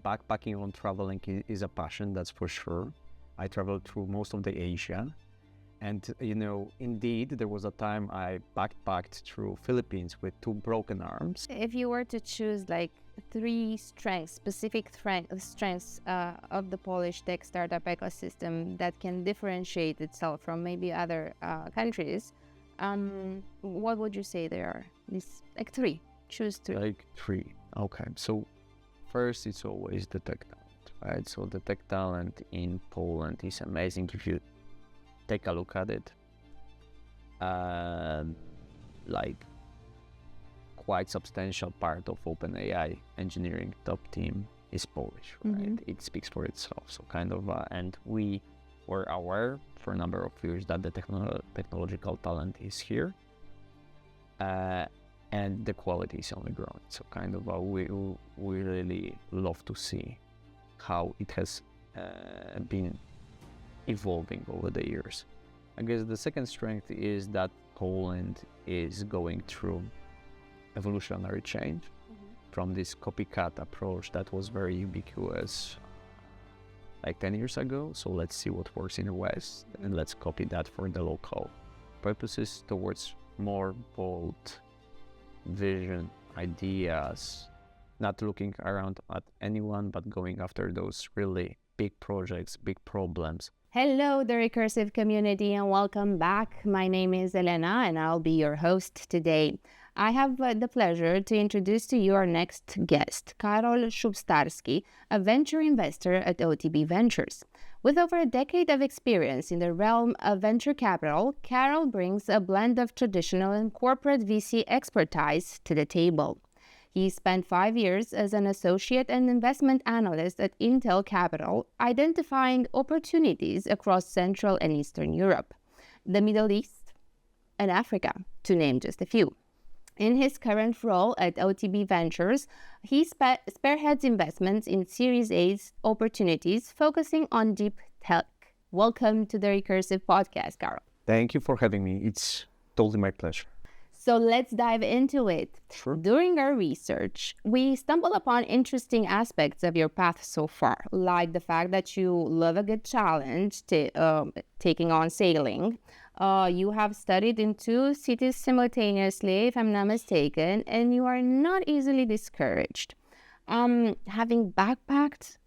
backpacking on traveling is a passion, that's for sure. I traveled through most of the Asia. And, indeed, there was a time I backpacked through Philippines with 2 broken arms. If you were to choose like 3 specific strengths of the Polish tech startup ecosystem that can differentiate itself from maybe other countries, what would you say they are? These, like 3. Choose 3. Like 3. Okay. So first, it's always the tech talent, right? So the tech talent in Poland is amazing. If you take a look at it, like quite substantial part of OpenAI engineering top team is Polish, right? Mm-hmm. It speaks for itself. So kind of, and we were aware for a number of years that the technological talent is here, and the quality is only growing. So kind of, we really love to see how it has been evolving over the years. I guess the second strength is that Poland is going through evolutionary change from this copycat approach that was very ubiquitous like 10 years ago. So let's see what works in the West and let's copy that for the local purposes, towards more bold vision, ideas, not looking around at anyone, but going after those really big projects, big problems. Hello, the Recursive community, and welcome back. My name is Elena, and I'll be your host today. I have the pleasure to introduce to you our next guest, Karol Szubstarski, a venture investor at OTB Ventures. With over a decade of experience in the realm of venture capital, Karol brings a blend of traditional and corporate VC expertise to the table. He spent 5 years as an Associate and Investment Analyst at Intel Capital, identifying opportunities across Central and Eastern Europe, the Middle East, and Africa, to name just a few. In his current role at OTB Ventures, he spearheads investments in Series A opportunities focusing on deep tech. Welcome to the Recursive podcast, Karol. Thank you for having me. It's totally my pleasure. So let's dive into it. Sure. During our research, we stumbled upon interesting aspects of your path so far, like the fact that you love a good challenge, taking on sailing. You have studied in 2 cities simultaneously, if I'm not mistaken, and you are not easily discouraged. Having backpacked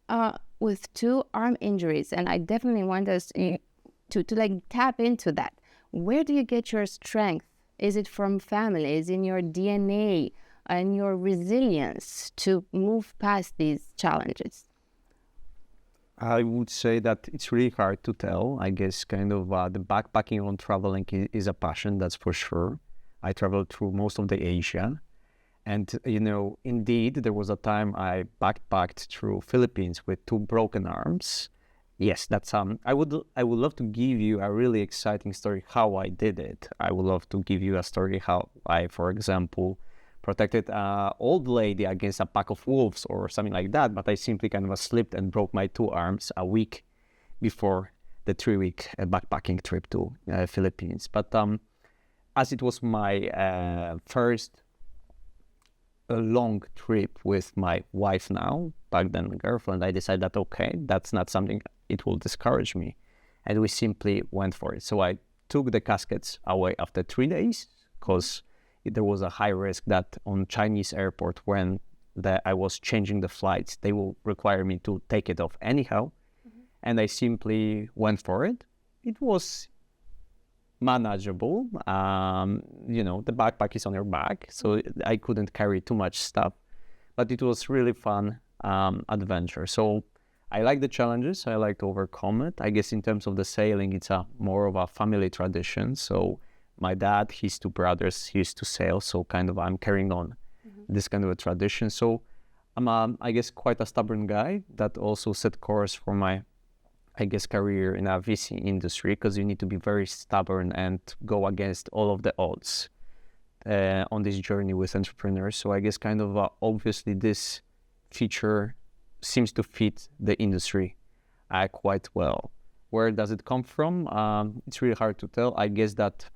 with 2 arm injuries, and I definitely want us to tap into that. Where do you get your strength? Is it from family? Is it in your DNA and your resilience to move past these challenges? I would say that it's really hard to tell. I guess kind of the backpacking on traveling is a passion, that's for sure. I traveled through most of the Asia. And, indeed, there was a time I backpacked through Philippines with 2 broken arms. Yes, that's I would love to give you a really exciting story how I did it. I would love to give you a story how I, for example, protected an old lady against a pack of wolves or something like that, but I simply kind of slipped and broke my 2 arms a week before the 3-week backpacking trip to Philippines. But as it was my first long trip with my wife now, back then girlfriend, I decided that, okay, that's not something it will discourage me. And we simply went for it. So I took the caskets away after 3 days because there was a high risk that on Chinese airport, when I was changing the flights, they will require me to take it off anyhow. Mm-hmm. And I simply went for it. It was manageable. The backpack is on your back, so I couldn't carry too much stuff, but it was really fun adventure. So I like the challenges. I like to overcome it. I guess in terms of the sailing, it's more of a family tradition. So my dad, his 2 brothers, he used to sail. So kind of I'm carrying on this kind of a tradition. So I'm, I guess, quite a stubborn guy that also set course for my, I guess, career in a VC industry, because you need to be very stubborn and go against all of the odds on this journey with entrepreneurs. So I guess kind of obviously this feature seems to fit the industry quite well. Where does it come from? It's really hard to tell. I guess that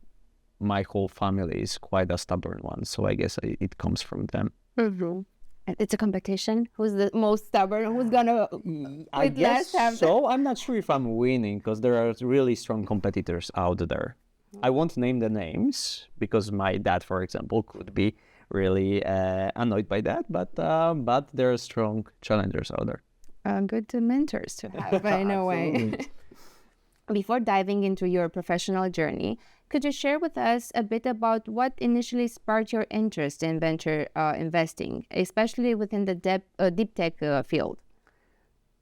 my whole family is quite a stubborn one, so I guess it comes from them. Mm-hmm. It's a competition. Who's the most stubborn? Who's gonna I quit last? guess so. I'm not sure if I'm winning because there are really strong competitors out there. I won't name the names because my dad, for example, could be really annoyed by that. But there are strong challengers out there. Good mentors to have in a way. Absolutely. Before diving into your professional journey, could you share with us a bit about what initially sparked your interest in venture investing, especially within the deep tech field?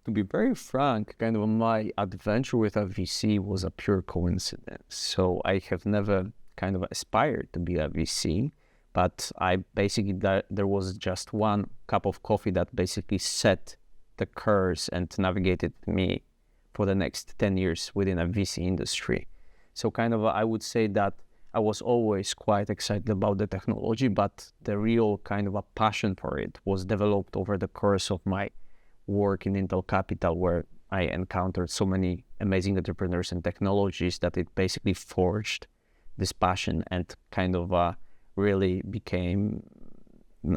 To be very frank, kind of my adventure with a VC was a pure coincidence. So I have never kind of aspired to be a VC, but I basically, there was just one cup of coffee that basically set the course and navigated me for the next 10 years within a VC industry. So kind of, I would say that I was always quite excited about the technology, but the real kind of a passion for it was developed over the course of my work in Intel Capital, where I encountered so many amazing entrepreneurs and technologies that it basically forged this passion and kind of really became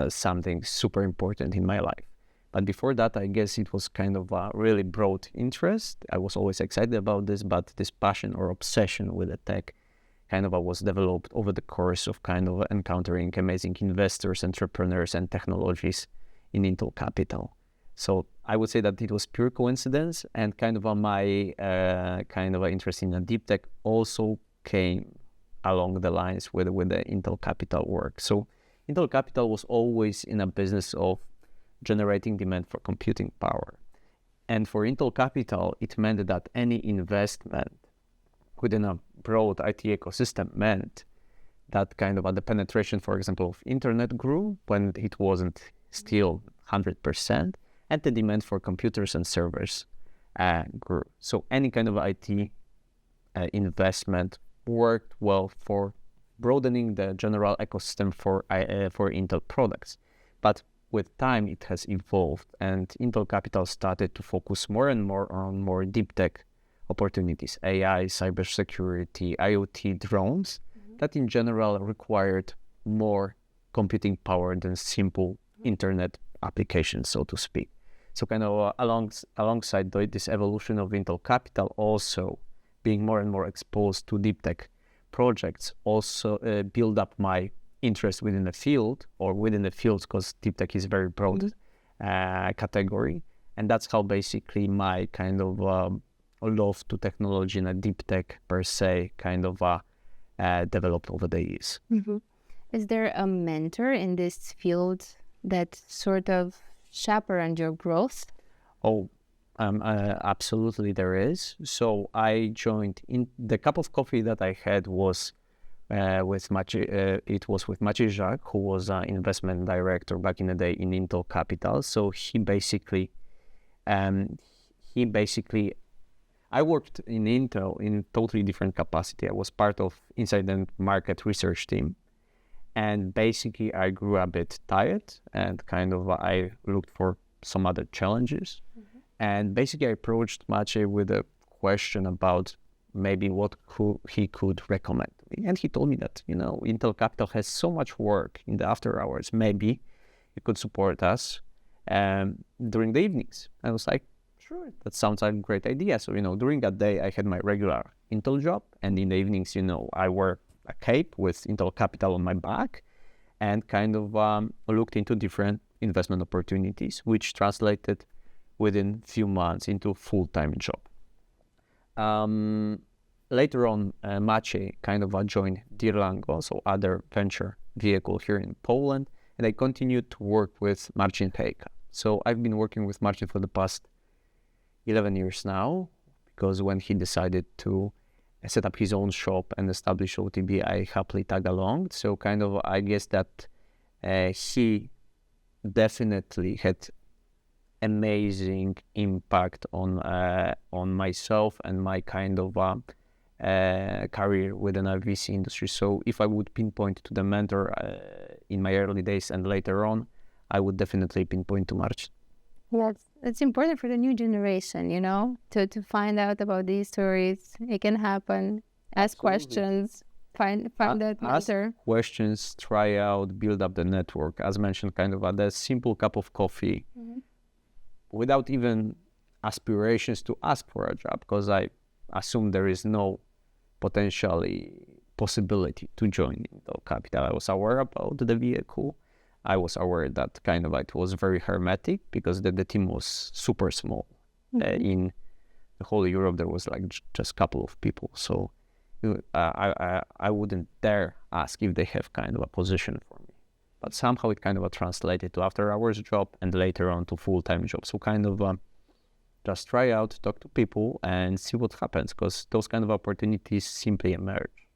something super important in my life. But before that, I guess it was kind of a really broad interest. I was always excited about this, but this passion or obsession with the tech kind of was developed over the course of kind of encountering amazing investors, entrepreneurs, and technologies in Intel Capital. So I would say that it was pure coincidence, and kind of my kind of interest in deep tech also came along the lines with the Intel Capital work. So Intel Capital was always in a business of generating demand for computing power. And for Intel Capital, it meant that any investment within a broad IT ecosystem meant that kind of the penetration, for example, of internet grew when it wasn't still 100%, and the demand for computers and servers grew. So any kind of IT investment worked well for broadening the general ecosystem for Intel products. But with time, it has evolved, and Intel Capital started to focus more and more on more deep tech opportunities, AI, cybersecurity, IoT, drones, that in general required more computing power than simple internet applications, so to speak. So kind of alongside this evolution of Intel Capital, also being more and more exposed to deep tech projects also build up my interest within the field, or within the fields, because deep tech is a very broad category. And that's how basically my kind of love to technology and a deep tech per se kind of developed over the years. Mm-hmm. Is there a mentor in this field that sort of chaperoned your growth? Oh, absolutely there is. So I joined in the cup of coffee that I had was with Marcin Hejka, who was an investment director back in the day in Intel Capital. So he basically, I worked in Intel in totally different capacity. I was part of inside the market research team. And basically I grew a bit tired and kind of I looked for some other challenges. And basically I approached Maciej with a question about maybe what he could recommend to me. And he told me that, Intel Capital has so much work in the after hours. Maybe you could support us during the evenings. I was like, sure, that sounds like a great idea. So, during that day, I had my regular Intel job. And in the evenings, I wore a cape with Intel Capital on my back and kind of looked into different investment opportunities, which translated within few months into a full-time job. Later on, Maciej kind of joined Dirlango, so other venture vehicle here in Poland, and I continued to work with Marcin Hejka. So I've been working with Marcin for the past 11 years now, because when he decided to set up his own shop and establish OTB, I happily tagged along. So kind of, I guess that he definitely had amazing impact on myself and my kind of career within a VC industry. So if I would pinpoint to the mentor in my early days and later on, I would definitely pinpoint to Marcin. Yeah, it's important for the new generation, to find out about these stories. It can happen. Ask questions. find that ask mentor. questions, try out, build up the network. As mentioned, kind of the simple cup of coffee without even aspirations to ask for a job, because I assume there is no possibility to join Intel Capital. I was aware about the vehicle. I was aware that kind of it was very hermetic because the team was super small. In the whole Europe, there was like just a couple of people. So I wouldn't dare ask if they have kind of a position for me. But somehow it kind of translated to after hours job and later on to full-time job. So kind of just try out, talk to people and see what happens, because those kind of opportunities simply emerge.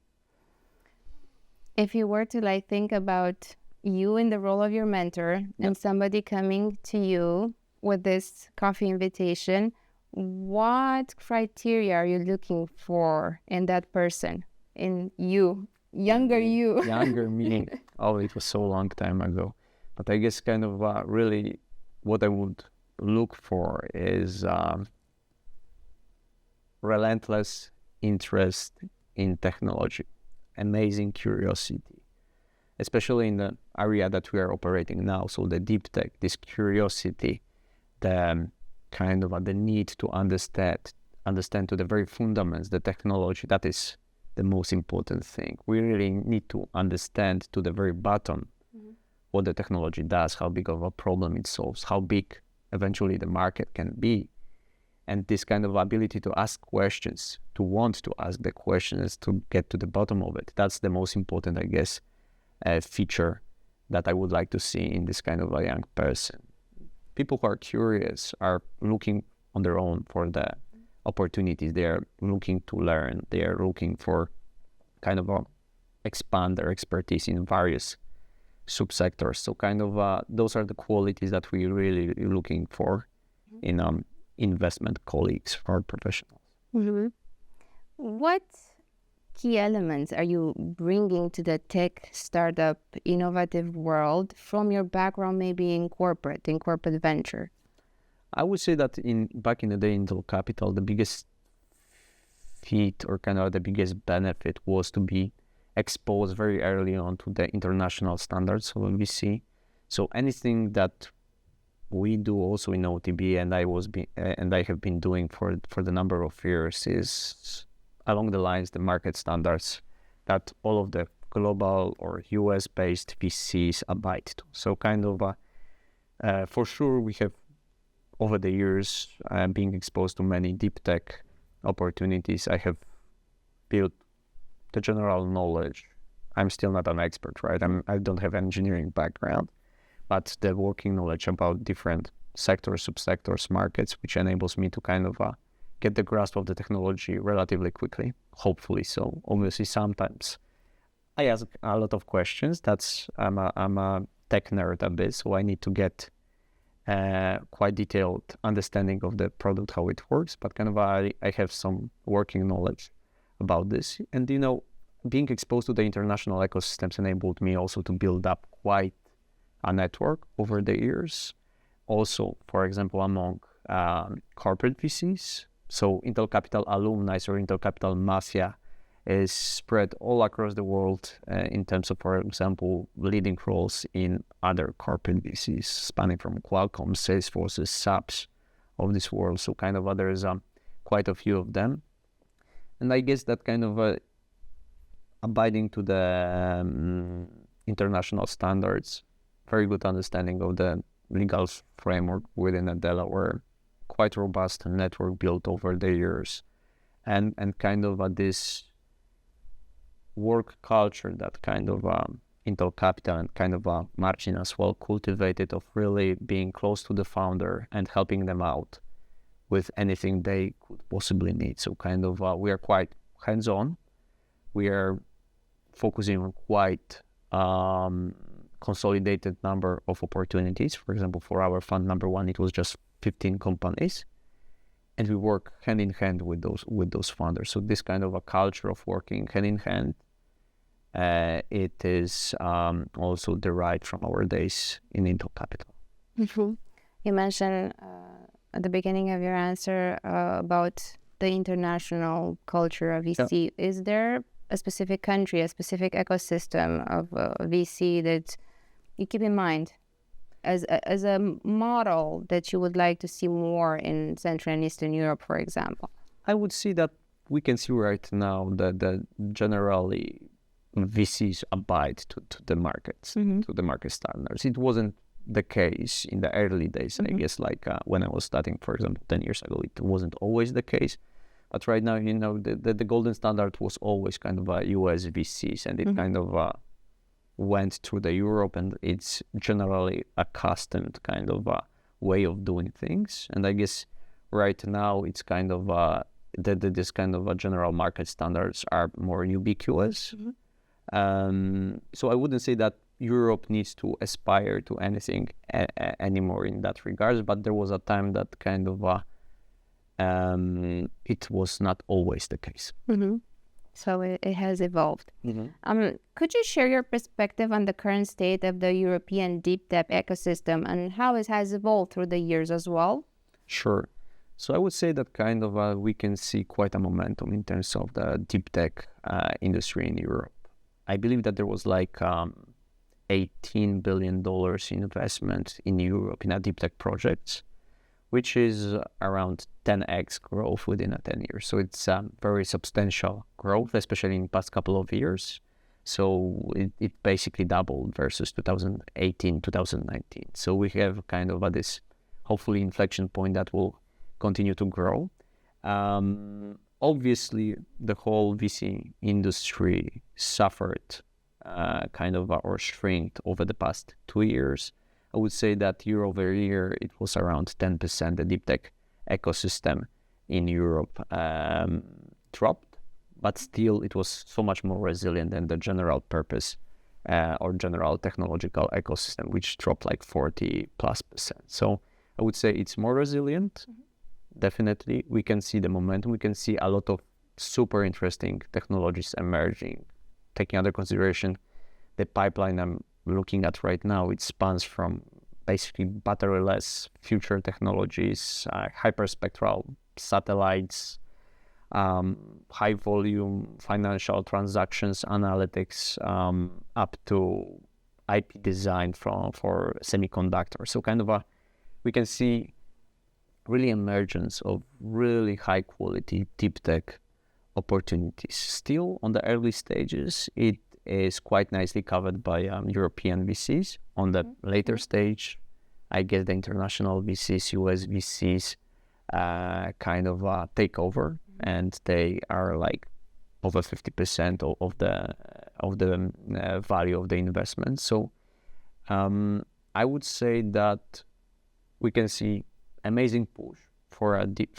If you were to like think about you in the role of your mentor and somebody coming to you with this coffee invitation, what criteria are you looking for in that person, in you, younger you? Younger me. Oh, it was so long time ago. But I guess kind of really what I would look for is relentless interest in technology, amazing curiosity, especially in the area that we are operating now. So the DeepTech, this curiosity, the kind of the need to understand to the very fundamentals, the technology, that is the most important thing. We really need to understand to the very bottom what the technology does, how big of a problem it solves, how big eventually the market can be. And this kind of ability to ask questions, to want to ask the questions, to get to the bottom of it, that's the most important, I guess, feature that I would like to see in this kind of a young person. People who are curious are looking on their own for the opportunities. They are looking to learn. They are looking for kind of expand their expertise in various subsectors. So kind of those are the qualities that we really looking for in investment colleagues or professionals. What key elements are you bringing to the tech startup innovative world from your background, maybe in corporate venture? I would say that back in the day, Intel Capital, the biggest feat or kind of the biggest benefit was to be exposed very early on to the international standards of VC. So anything that we do also in OTB, and I have been doing for the number of years, is along the lines the market standards that all of the global or US-based VCs abide to. So kind of for sure we have over the years being exposed to many deep tech opportunities. I have built the general knowledge. I'm still not an expert, right? I don't have engineering background, but the working knowledge about different sectors, subsectors, markets, which enables me to kind of get the grasp of the technology relatively quickly, hopefully. So obviously sometimes I ask a lot of questions. I'm a tech nerd a bit, so I need to get quite detailed understanding of the product, how it works, but kind of I have some working knowledge about this. And being exposed to the international ecosystems enabled me also to build up quite a network over the years. Also, for example, among corporate VCs. So Intel Capital alumni or Intel Capital mafia is spread all across the world in terms of, for example, leading roles in other corporate VCs, spanning from Qualcomm, Salesforce, SAPs of this world. So kind of there's quite a few of them. And I guess that kind of abiding to the international standards, very good understanding of the legal framework within Delaware, quite robust network built over the years, and kind of this work culture that kind of Intel Capital and kind of Marcin as well cultivated, of really being close to the founder and helping them out with anything they could possibly need. So kind of we are quite hands-on. We are focusing on quite consolidated number of opportunities. For example, for our fund number one, it was just 15 companies, and we work hand in hand with those founders. So this kind of a culture of working hand in hand, it is also derived from our days in Intel Capital. Mm-hmm. You mentioned at the beginning of your answer about the international culture of VC. Yeah. Is there a specific country, a specific ecosystem of VC that you keep in mind as a model that you would like to see more in Central and Eastern Europe, for example? I would say that we can see right now that generally VCs abide to the markets, to the market standards. It wasn't the case in the early days, I guess, like when I was studying, for example, 10 years ago, it wasn't always the case. But right now, the golden standard was always kind of US VCs, and it kind of went through the Europe, and it's generally accustomed kind of way of doing things. And I guess right now it's kind of this kind of general market standards are more ubiquitous. So I wouldn't say that Europe needs to aspire to anything anymore in that regards, but there was a time that kind of it was not always the case. So it has evolved. Could you share your perspective on the current state of the European deep tech ecosystem and how it has evolved through the years as well? Sure. So I would say that kind of we can see quite a momentum in terms of the deep tech industry in Europe. I believe that there was like $18 billion investment in Europe in a deep tech projects, which is around 10x growth within 10 years. So it's very substantial growth, especially in the past couple of years. So it basically doubled versus 2018, 2019. So we have kind of this hopefully inflection point that will continue to grow. Obviously, the whole VC industry suffered kind of or shrinked over the past 2 years. I would say that year over year, it was around 10%. The deep tech ecosystem in Europe dropped, but still it was so much more resilient than the general purpose or general technological ecosystem, which dropped like 40+%. So I would say it's more resilient. Definitely, we can see the momentum. We can see a lot of super interesting technologies emerging. Taking under consideration the pipeline I'm looking at right now, it spans from basically batteryless future technologies, hyperspectral satellites, high volume financial transactions analytics, up to IP design for semiconductors. So kind of we can see really emergence of really high quality deep tech opportunities. Still on the early stages, it is quite nicely covered by European VCs. On the later stage, I guess the international VCs, US VCs kind of take over, and they are like over 50% of the value of the investment. So I would say that we can see amazing push for a deep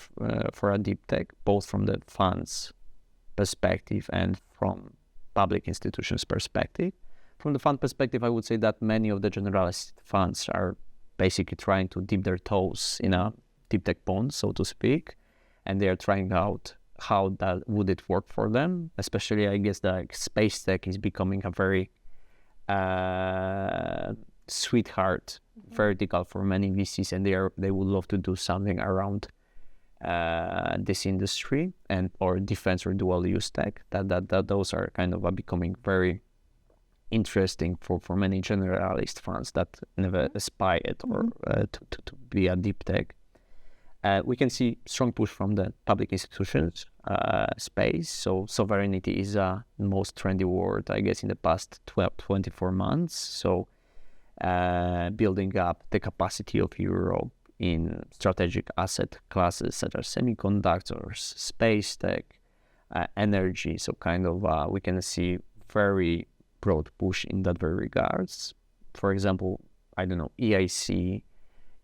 tech, both from the funds perspective and from public institutions perspective. From the fund perspective, I would say that many of the generalist funds are basically trying to dip their toes in a deep tech pond, so to speak, and they are trying out how that would it work for them. Especially, I guess, the space tech is becoming a very sweetheart vertical for many VCs, and they would love to do something around this industry and or defense or dual use tech. That those are kind of becoming very interesting for many generalist funds that never aspired or to be a deep tech. We can see strong push from the public institutions space. So sovereignty is the most trendy word, I guess, in the past 24 months. So building up the capacity of Europe in strategic asset classes such as semiconductors, space tech, energy. So kind of we can see very broad push in that very regards. For example, I don't know, EIC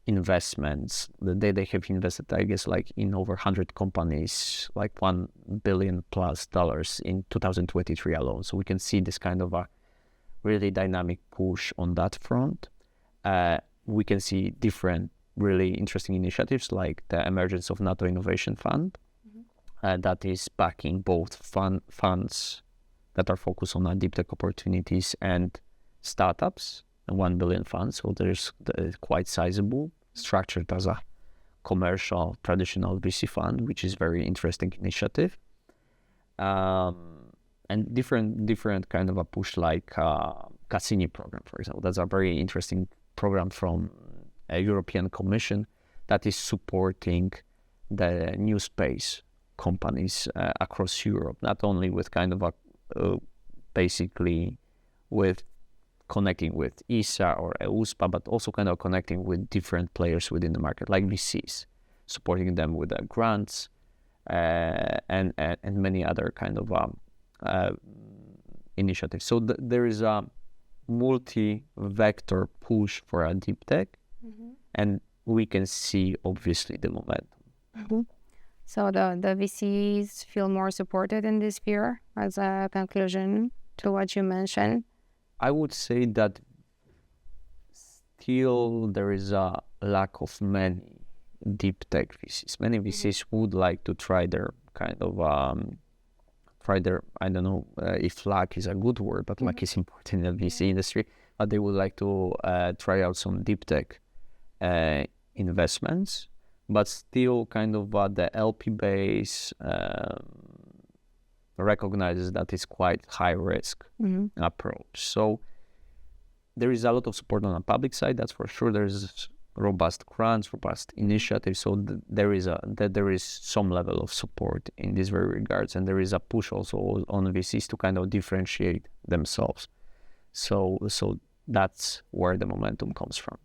investments, they have invested, I guess, like in over 100 companies, like $1 billion plus in 2023 alone. So we can see this kind of a really dynamic push on that front. We can see different really interesting initiatives like the emergence of NATO Innovation Fund that is backing both funds that are focused on deep tech opportunities and startups, and 1 billion funds. So there's quite sizable, structured as a commercial traditional VC fund, which is very interesting initiative. and different kind of a push like Cassini program, for example. That's a very interesting program from a European Commission that is supporting the new space companies across Europe, not only with kind of a basically with connecting with ESA or EUSPA, but also kind of connecting with different players within the market, like VCs, supporting them with grants and many other kind of initiatives. So there is a multi-vector push for a deep tech, and we can see obviously the momentum. So the VCs feel more supported in this sphere as a conclusion to what you mentioned? I would say that still there is a lack of many deep tech VCs. Many VCs would like to try their kind of I don't know if luck is a good word, but luck is important in the VC industry. But they would like to try out some deep tech investments, but still kind of the LP base recognizes that it's quite high risk approach. So there is a lot of support on the public side, that's for sure. There's robust grants, robust initiatives. So there is some level of support in this very regards, and there is a push also on VCs to kind of differentiate themselves. So that's where the momentum comes from.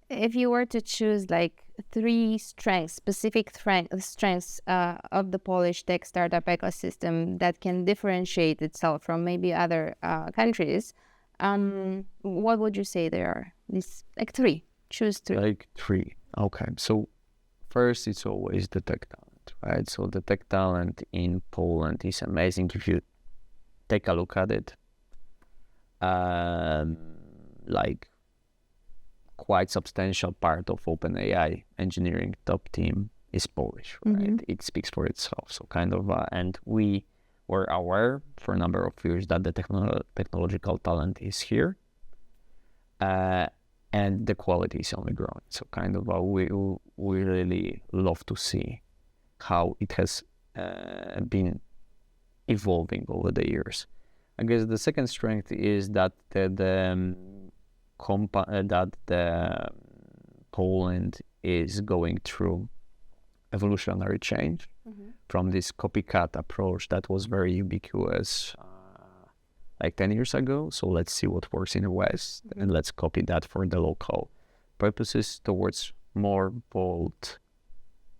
If you were to choose like three specific strengths of the Polish tech startup ecosystem that can differentiate itself from maybe other countries, what would you say they are? These like three. Choose three. Like three. Okay. So first, it's always the tech talent, right? So the tech talent in Poland is amazing. If you take a look at it, like quite substantial part of OpenAI engineering top team is Polish, right? It speaks for itself. So kind of, and we were aware for a number of years that the technological talent is here, and the quality is only growing. So kind of, we really love to see how it has been evolving over the years. I guess the second strength is that Poland is going through evolutionary change from this copycat approach that was very ubiquitous like 10 years ago. So let's see what works in the West and let's copy that for the local purposes, towards more bold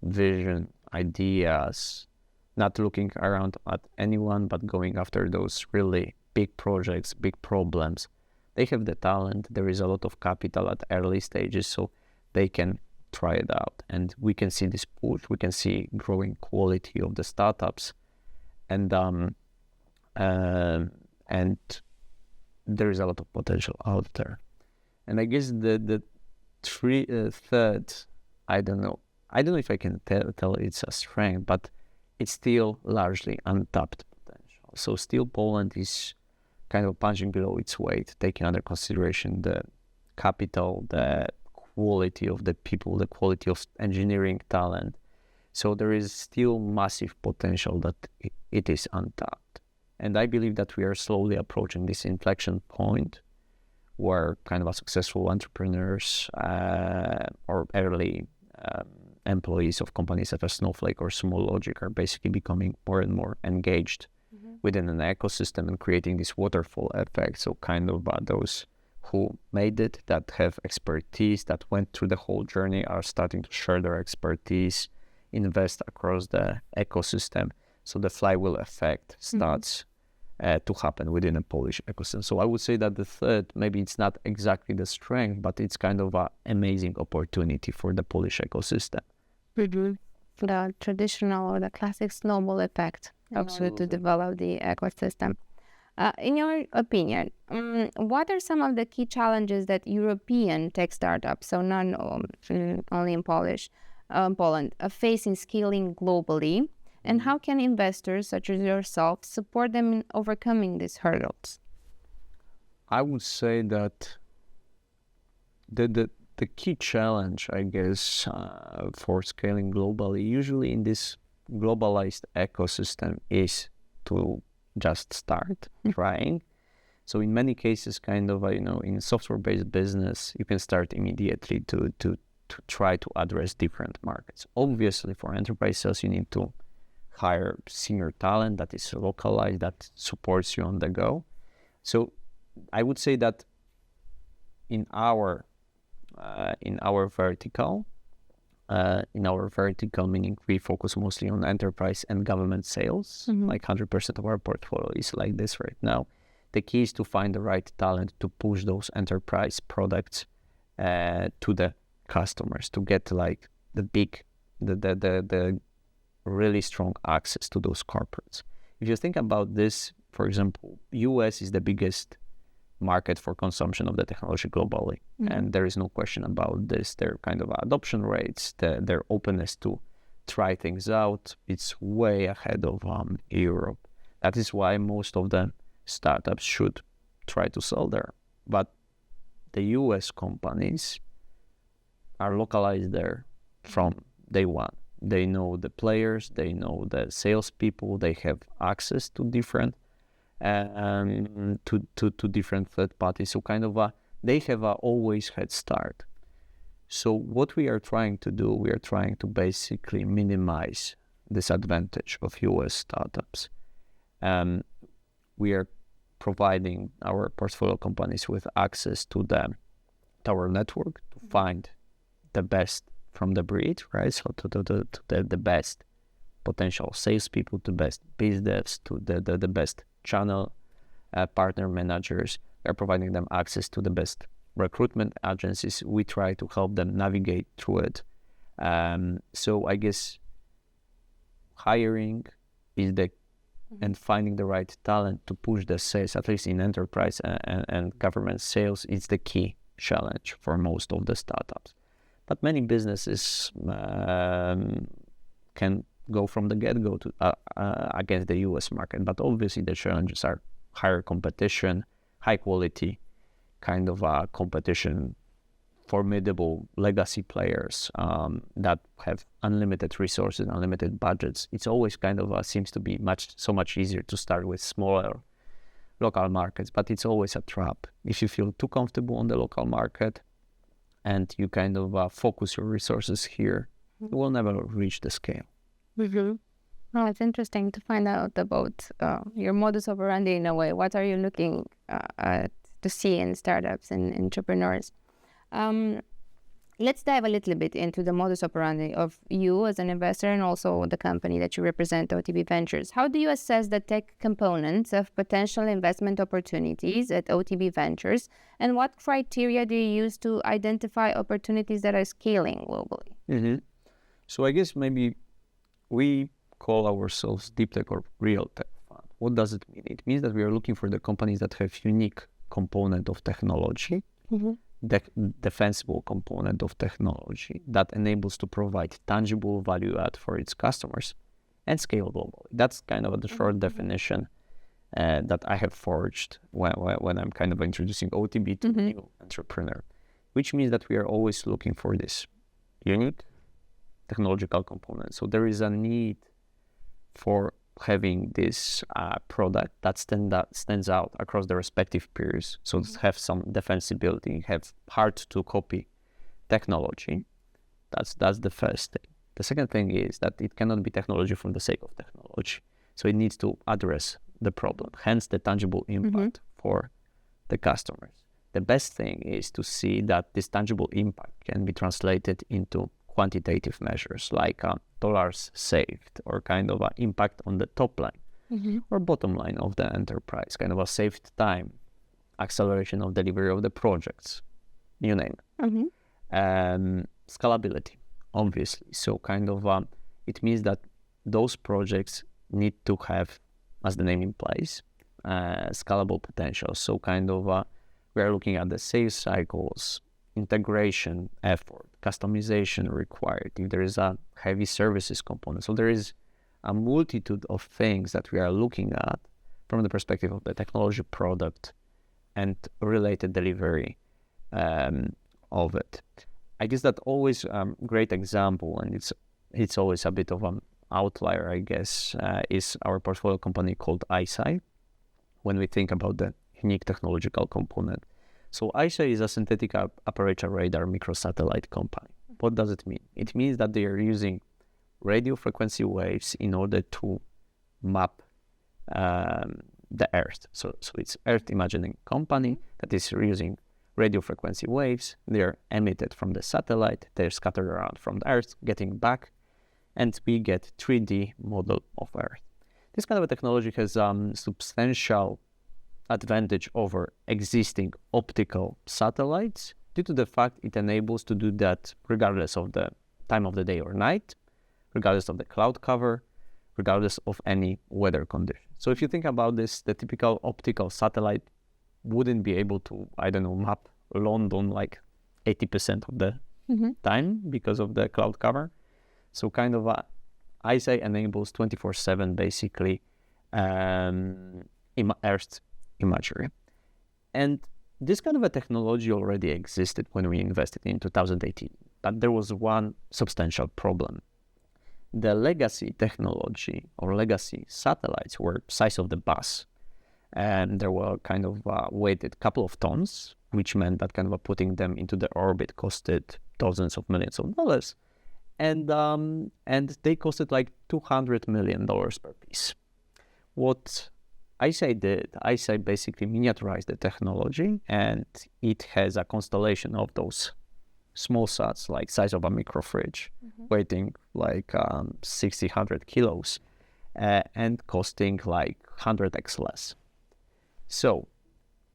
vision, ideas, not looking around at anyone, but going after those really big projects, big problems. They have the talent, there is a lot of capital at early stages, so they can try it out. And we can see this push, we can see growing quality of the startups. And there is a lot of potential out there. And I guess the third, I don't know if I can tell it's a strength, but it's still largely untapped potential. So still Poland is kind of punching below its weight, taking under consideration the capital, the quality of the people, the quality of engineering talent. So there is still massive potential that it is untapped. And I believe that we are slowly approaching this inflection point where kind of a successful entrepreneurs or early employees of companies such as Snowflake or Sumo Logic are basically becoming more and more engaged within an ecosystem and creating this waterfall effect. So kind of those who made it, that have expertise, that went through the whole journey, are starting to share their expertise, invest across the ecosystem. So the flywheel effect starts to happen within a Polish ecosystem. So I would say that the third, maybe it's not exactly the strength, but it's kind of an amazing opportunity for the Polish ecosystem. The traditional or the classic snowball effect to develop the ecosystem. In your opinion, what are some of the key challenges that European tech startups, so not only in Poland, face in scaling globally? And how can investors such as yourself support them in overcoming these hurdles? I would say that the key challenge, I guess, for scaling globally, usually in this globalized ecosystem, is to just start trying. So in many cases, kind of, in software-based business, you can start immediately to try to address different markets. Obviously, for enterprise sales, you need to hire senior talent that is localized, that supports you on the go. So I would say that in our vertical, meaning we focus mostly on enterprise and government sales, like 100% of our portfolio is like this right now. The key is to find the right talent to push those enterprise products to the customers, to get like the really strong access to those corporates. If you think about this, for example, US is the biggest market for consumption of the technology globally, and there is no question about this. Their kind of adoption rates, their openness to try things out, it's way ahead of Europe. That is why most of the startups should try to sell there. But the US companies are localized there from day one. They know the players, they know the salespeople, they have access to different different third parties. So kind of they have always head start. So what we are trying to do, we are trying to basically minimize this advantage of US startups. We are providing our portfolio companies with access to our network to find the best from the breed, right? So to the best potential salespeople, to best biz devs, to the best channel partner managers. We are providing them access to the best recruitment agencies. We try to help them navigate through it. So I guess hiring is and finding the right talent to push the sales, at least in enterprise and government sales, is the key challenge for most of the startups. But many businesses can go from the get-go to against the US market. But obviously the challenges are higher competition, high quality kind of competition, formidable legacy players that have unlimited resources, unlimited budgets. It's always kind of seems to be so much easier to start with smaller local markets, but it's always a trap. If you feel too comfortable on the local market and you kind of focus your resources here, you will never reach the scale. Oh, it's interesting to find out about your modus operandi in a way. What are you looking to see in startups and entrepreneurs? Let's dive a little bit into the modus operandi of you as an investor and also the company that you represent, OTB Ventures. How do you assess the tech components of potential investment opportunities at OTB Ventures, and what criteria do you use to identify opportunities that are scaling globally? So I guess maybe we call ourselves DeepTech or real tech fund. What does it mean? It means that we are looking for the companies that have unique component of technology, defensible component of technology that enables to provide tangible value add for its customers and scale globally. That's kind of the short definition that I have forged when I'm kind of introducing OTB to new entrepreneur, which means that we are always looking for this unique technological component. So there is a need for having this product that stands out across the respective peers. So have some defensibility, have hard to copy technology. That's the first thing. The second thing is that it cannot be technology for the sake of technology. So it needs to address the problem, hence the tangible impact for the customers. The best thing is to see that this tangible impact can be translated into quantitative measures like dollars saved or kind of an impact on the top line or bottom line of the enterprise, kind of a saved time, acceleration of delivery of the projects, you name it. Scalability, obviously. So kind of it means that those projects need to have, as the name implies, scalable potential. So kind of we are looking at the sales cycles, integration effort, customization required, if there is a heavy services component. So there is a multitude of things that we are looking at from the perspective of the technology product and related delivery of it. I guess that always great example, and it's always a bit of outlier, I guess, is our portfolio company called ICEYE, when we think about the unique technological component. So ICEYE is a synthetic aperture radar microsatellite company. What does it mean? It means that they are using radio frequency waves in order to map the Earth. So it's Earth imaging company that is using radio frequency waves. They're emitted from the satellite, they're scattered around from the Earth, getting back, and we get 3D model of Earth. This kind of a technology has substantial advantage over existing optical satellites due to the fact it enables to do that regardless of the time of the day or night, regardless of the cloud cover, regardless of any weather condition. So if you think about this, the typical optical satellite wouldn't be able to, map London like 80% of the time because of the cloud cover. So kind of ICEYE enables 24/7 basically Earth imagery. And this kind of a technology already existed when we invested in 2018, but there was one substantial problem. The legacy technology or legacy satellites were size of the bus, and they were kind of weighted a couple of tons, which meant that kind of putting them into the orbit costed dozens of millions of dollars, and they costed like $200 million per piece. What ICEYE did, ICEYE basically miniaturized the technology, and it has a constellation of those small sats, like size of a micro fridge, weighing like 100 kilos, and costing like 100x less. So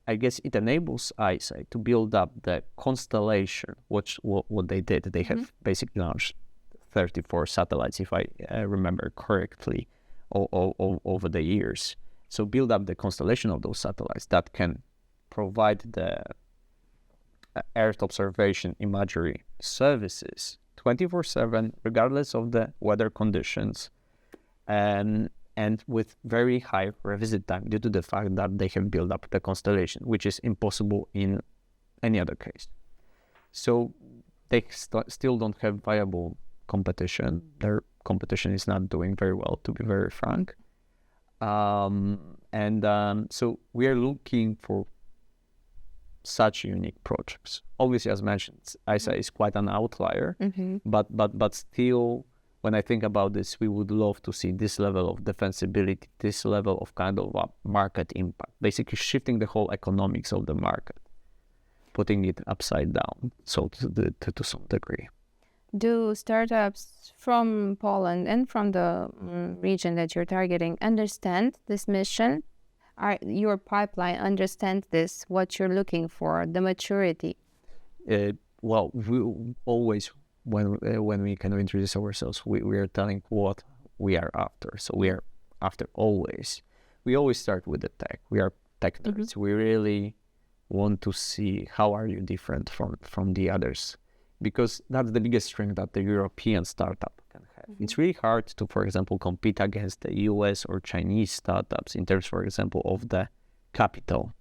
I guess it enables ICEYE to build up the constellation, what they did. They have basically launched 34 satellites, if I remember correctly, over the years. So build up the constellation of those satellites that can provide the Earth observation imagery services 24/7, regardless of the weather conditions, and with very high revisit time due to the fact that they have built up the constellation, which is impossible in any other case. So they still don't have viable competition. Their competition is not doing very well, to be very frank. So we are looking for such unique projects. Obviously, as mentioned, ICEYE is quite an outlier, but still, when I think about this, we would love to see this level of defensibility, this level of kind of market impact, basically shifting the whole economics of the market, putting it upside down, so to some degree. Do startups from Poland and from the region that you're targeting understand this mission? Your pipeline understand this, what you're looking for, the maturity? Well, we always, when we kind of introduce ourselves, we are telling what we are after. So we are after we always start with the tech. We are tech nerds. We really want to see how are you different from the others, because that's the biggest strength that the European startup can have. It's really hard to, for example, compete against the US or Chinese startups in terms, for example, of the capital,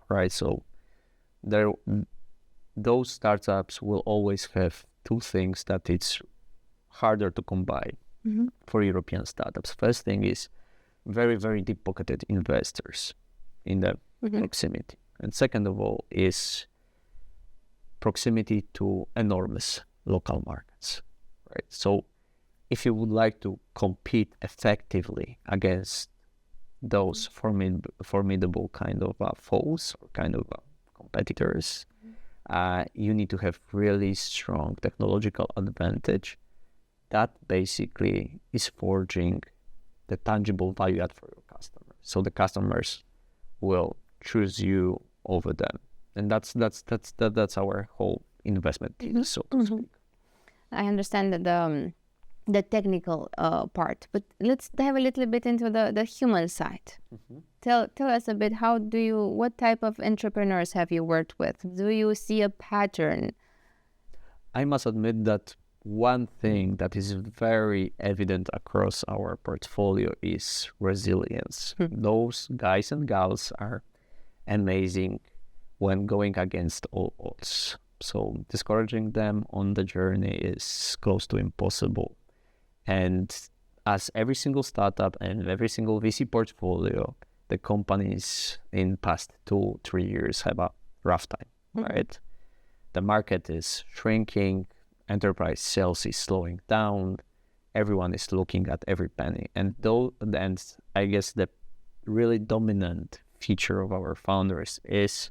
right? So those startups will always have two things that it's harder to combine for European startups. First thing is very, very deep-pocketed investors in the proximity. And second of all is proximity to enormous local markets, right? So if you would like to compete effectively against those formidable kind of foes or kind of competitors, you need to have really strong technological advantage that basically is forging the tangible value add for your customers. So the customers will choose you over them. And that's our whole investment team, so to speak. I understand the technical part, but let's dive a little bit into the human side. Tell us a bit, what type of entrepreneurs have you worked with? Do you see a pattern? I must admit that one thing that is very evident across our portfolio is resilience. Those guys and gals are amazing when going against all odds. So discouraging them on the journey is close to impossible. And as every single startup and every single VC portfolio, the companies in past 2-3 years have a rough time, right? The market is shrinking, enterprise sales is slowing down, everyone is looking at every penny. And I guess the really dominant feature of our founders is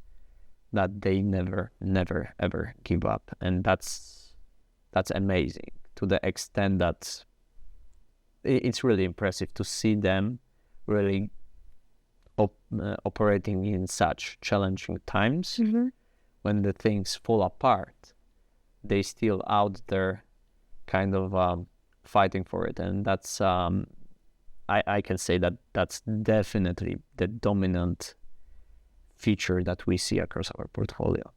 that they never, ever give up. And that's amazing, to the extent that it's really impressive to see them really operating in such challenging times. When the things fall apart, they still out there kind of fighting for it. And that's I can say that that's definitely the dominant feature that we see across our portfolio.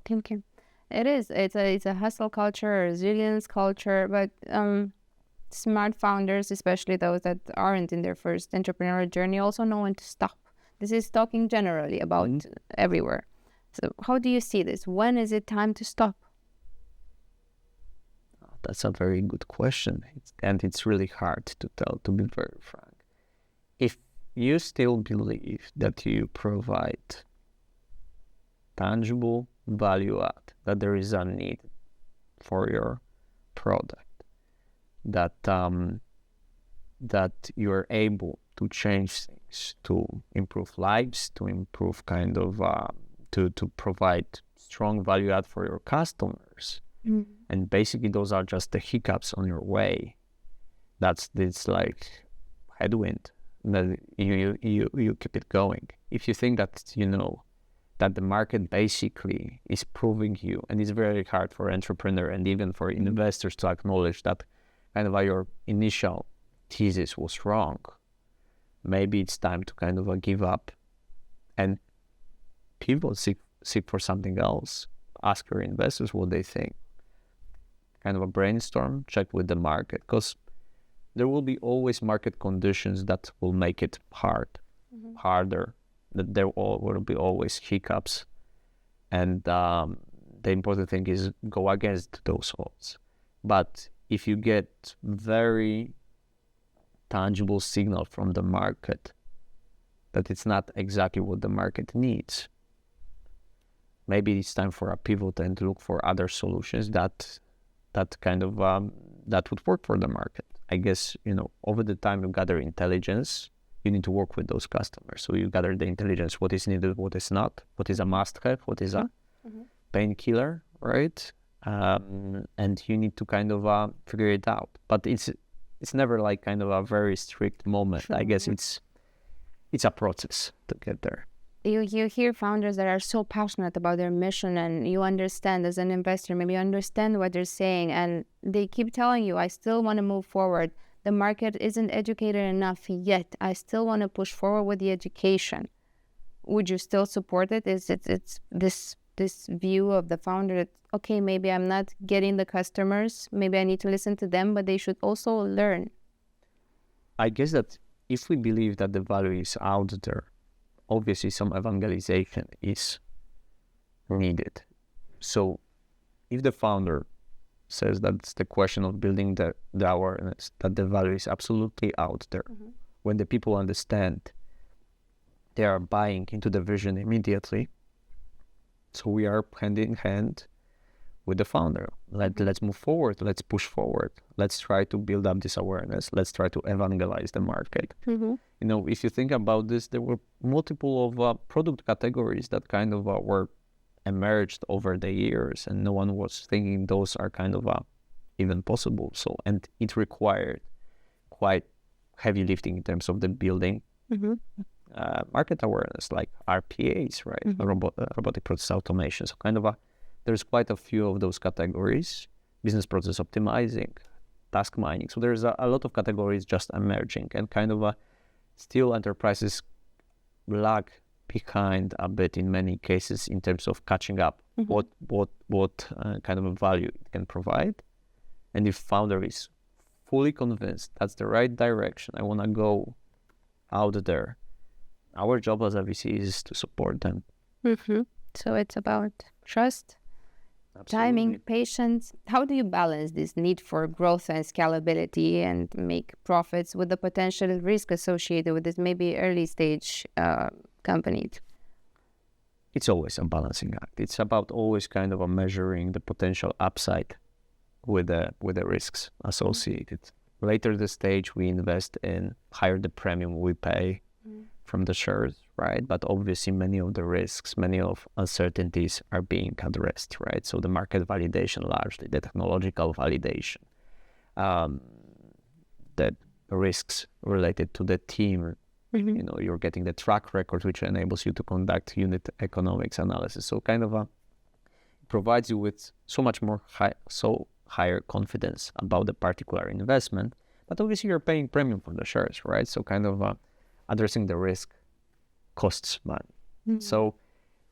Thank you. It is. It's a hustle culture, a resilience culture, but smart founders, especially those that aren't in their first entrepreneurial journey, also know when to stop. This is talking generally about everywhere. So how do you see this? When is it time to stop? That's a very good question. And it's really hard to tell, to be very frank. If you still believe that you provide tangible value add, that there is a need for your product, that you're able to change things, to improve lives, to improve kind of to provide strong value add for your customers. And basically those are just the hiccups on your way. It's like headwind that you keep it going. If you think that that the market basically is proving you, and it's very hard for entrepreneur and even for investors to acknowledge that kind of your initial thesis was wrong, maybe it's time to kind of give up and pivot, seek for something else. Ask your investors what they think. Kind of a brainstorm, check with the market, because there will be always market conditions that will make it harder, that there will be always hiccups. And the important thing is go against those odds. But if you get very tangible signal from the market that it's not exactly what the market needs, maybe it's time for a pivot and to look for other solutions that kind of that would work for the market. I guess over the time you gather intelligence, you need to work with those customers. So you gather the intelligence, what is needed, what is not, what is a must-have, what is a painkiller, right? And you need to kind of figure it out. But it's never like kind of a very strict moment. I guess it's a process to get there. You hear founders that are so passionate about their mission, and you understand as an investor, maybe you understand what they're saying, and they keep telling you, I still want to move forward. The market isn't educated enough yet. I still want to push forward with the education. Would you still support it? It's this view of the founder that, okay, maybe I'm not getting the customers, maybe I need to listen to them, but they should also learn. I guess that if we believe that the value is out there, obviously some evangelization is needed. So if the founder says that's the question of building the awareness, that the value is absolutely out there, when the people understand, they are buying into the vision immediately. So we are hand in hand with the founder. Let's move forward. Let's push forward. Let's try to build up this awareness. Let's try to evangelize the market. If you think about this, there were multiple of product categories that kind of were emerged over the years, and no one was thinking those are kind of even possible. So, and it required quite heavy lifting in terms of the building market awareness, like RPAs, right? Robotic process automation. So kind of there's quite a few of those categories. Business process optimizing, task mining. So there's a lot of categories just emerging, and kind of still enterprises lag behind a bit in many cases in terms of catching up what kind of a value it can provide. And if founder is fully convinced that's the right direction, I want to go out there, our job as a VC is to support them. So it's about trust, timing, patience. How do you balance this need for growth and scalability and make profits with the potential risk associated with this maybe early stage company? It's always a balancing act. It's about always kind of measuring the potential upside with the risks associated. Later the stage we invest in, higher the premium we pay from the shares, right? But obviously many of the risks, many of uncertainties are being addressed, right? So the market validation largely, the technological validation, the risks related to the team, you're getting the track record, which enables you to conduct unit economics analysis. So kind of provides you with so much more higher confidence about the particular investment, but obviously you're paying premium for the shares, right? So kind of addressing the risk costs money. So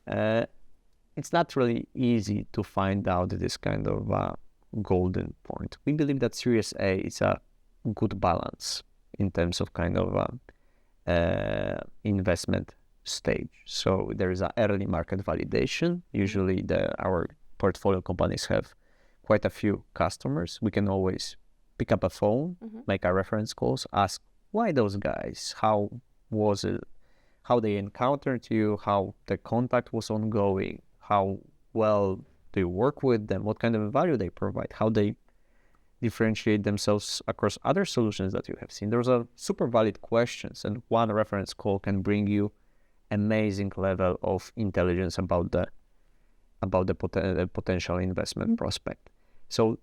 it's not really easy to find out this kind of golden point. We believe that Series A is a good balance in terms of kind of investment stage. So there is an early market validation. Usually our portfolio companies have quite a few customers. We can always pick up a phone, make a reference calls, ask why those guys, how was it, how they encountered you, how the contact was ongoing, how well do you work with them, what kind of value they provide, how they differentiate themselves across other solutions that you have seen. Those are super valid questions, and one reference call can bring you amazing level of intelligence about the potential investment prospect. So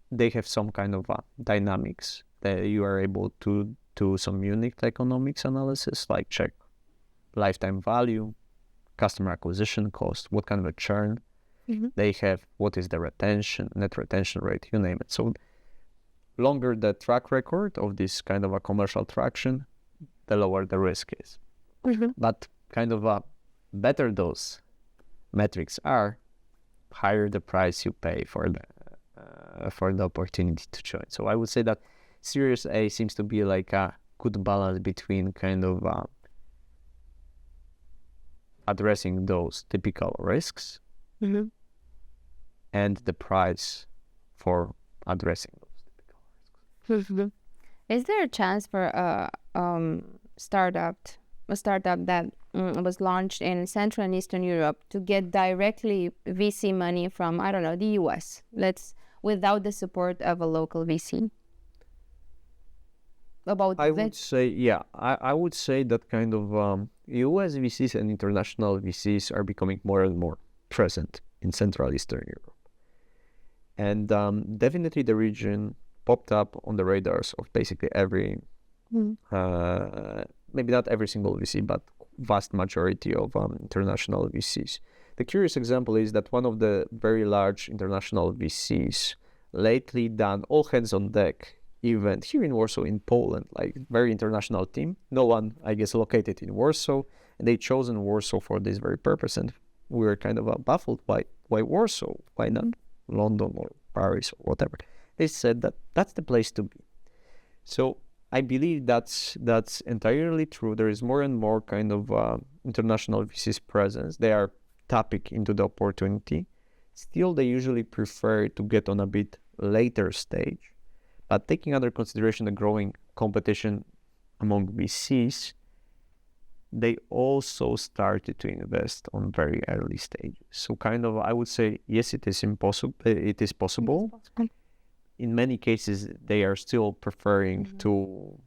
they have some kind of dynamics that you are able to do some unique economics analysis, like check lifetime value, customer acquisition cost, what kind of a churn they have, what is the retention, net retention rate, you name it. So longer the track record of this kind of a commercial traction, the lower the risk is. But kind of better those metrics are, higher the price you pay for the opportunity to join. So I would say that Series A seems to be like a good balance between kind of addressing those typical risks and the price for addressing those typical risks. Is there a chance for a startup that was launched in Central and Eastern Europe to get directly VC money from, I don't know, the US, without the support of a local VC? I would say that kind of US VCs and international VCs are becoming more and more present in Central Eastern Europe. And definitely the region popped up on the radars of basically every, maybe not every single VC, but vast majority of international VCs. The curious example is that one of the very large international VCs lately done all hands on deck event here in Warsaw, in Poland, like very international team. No one, I guess, located in Warsaw, and they chosen Warsaw for this very purpose. And we were kind of baffled why Warsaw, why not London or Paris or whatever. They said that that's the place to be. So I believe that's entirely true. There is more and more kind of international VCs presence. They are tapping into the opportunity. Still, they usually prefer to get on a bit later stage. But taking under consideration the growing competition among VCs, they also started to invest on very early stages. So kind of, I would say, yes, it is possible. In many cases, they are still preferring to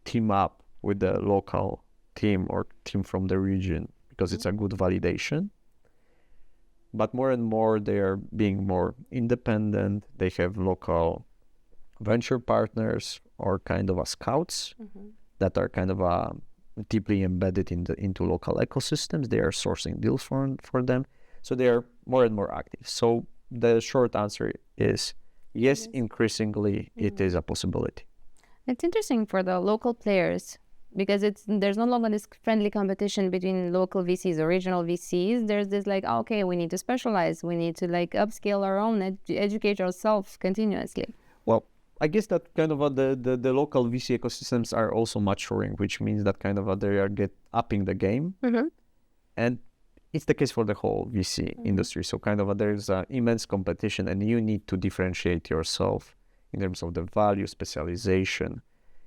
team up with the local team or team from the region because it's a good validation. But more and more, they are being more independent. They have local venture partners or kind of scouts that are kind of deeply embedded into local ecosystems. They are sourcing deals for them. So they are more and more active. So the short answer is yes, increasingly it is a possibility. It's interesting for the local players because there's no longer this friendly competition between local VCs or regional VCs. There's this like, okay, we need to specialize. We need to like upscale our own, educate ourselves continuously. Well, I guess that kind of the local VC ecosystems are also maturing, which means that kind of they are upping the game. And it's the case for the whole VC industry. So kind of there's immense competition, and you need to differentiate yourself in terms of the value specialization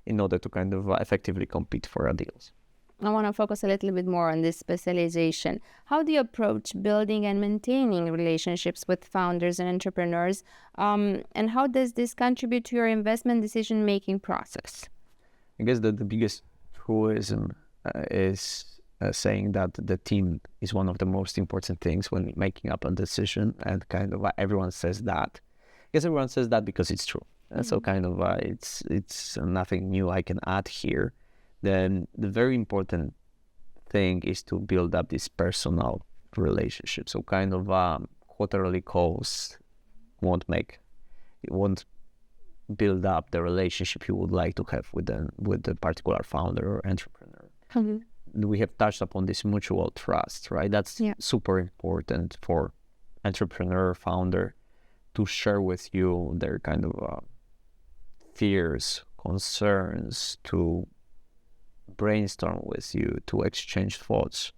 in order to kind of effectively compete for deals. I want to focus a little bit more on this specialization. How do you approach building and maintaining relationships with founders and entrepreneurs? And how does this contribute to your investment decision-making process? I guess that the biggest truism is saying that the team is one of the most important things when making up a decision, and kind of everyone says that. I guess everyone says that because it's true. So kind of it's nothing new I can add here. Then the very important thing is to build up this personal relationship. So kind of quarterly calls won't build up the relationship you would like to have with the particular founder or entrepreneur. We have touched upon this mutual trust, right? That's super important for entrepreneur, founder to share with you their kind of fears, concerns, to brainstorm with you, to exchange thoughts.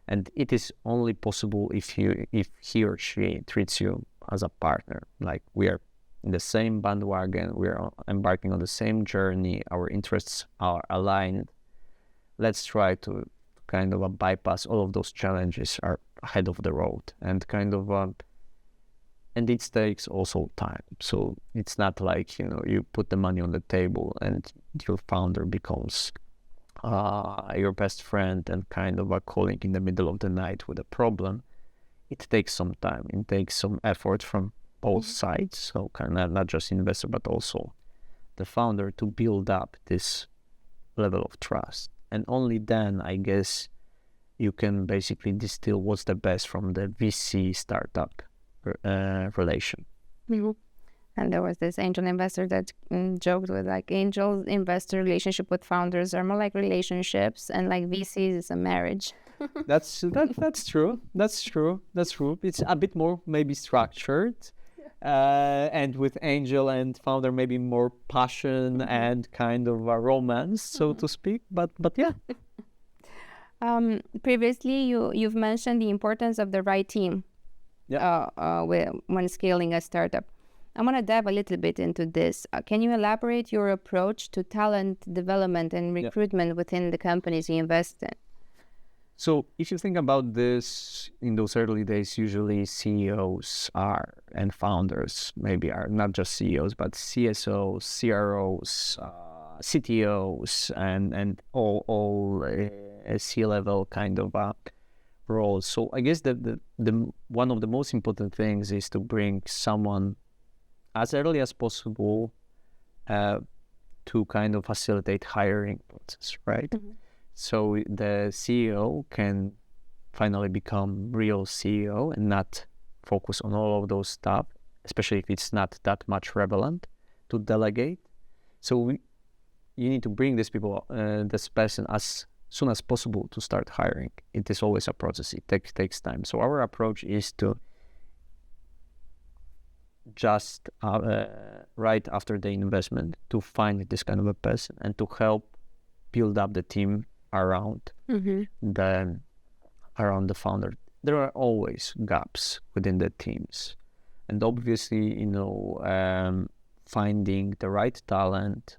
And it is only possible if he or she treats you as a partner. Like, we are in the same bandwagon, we are embarking on the same journey, our interests are aligned. Let's try to kind of bypass all of those challenges are ahead of the road, and kind of and it takes also time. So it's not like, you put the money on the table and your founder becomes your best friend and kind of calling in the middle of the night with a problem. It takes some time. It takes some effort from both sides. So kind of not just investor, but also the founder, to build up this level of trust. And only then, I guess, you can basically distill what's the best from the VC startup relation. And there was this angel investor that joked with, like, angel investor relationship with founders are more like relationships, and like VCs is a marriage. That's true. That's true. It's a bit more maybe structured, and with angel and founder maybe more passion and kind of a romance, so to speak. But yeah. Previously, you've mentioned the importance of the right team. When scaling a startup. I want to dive a little bit into this. Can you elaborate your approach to talent development and recruitment within the companies you invest in? So if you think about this, in those early days, usually CEOs and founders maybe are not just CEOs, but CSOs, CROs, CTOs, and all C-level kind of roles. So I guess the one of the most important things is to bring someone as early as possible to kind of facilitate hiring process, right? So the CEO can finally become real CEO and not focus on all of those stuff, especially if it's not that much relevant to delegate. So you need to bring these people, this person as soon as possible to start hiring. It is always a process. It takes time. So our approach is to just right after the investment to find this kind of a person and to help build up the team around the founder. There are always gaps within the teams, and obviously, finding the right talent,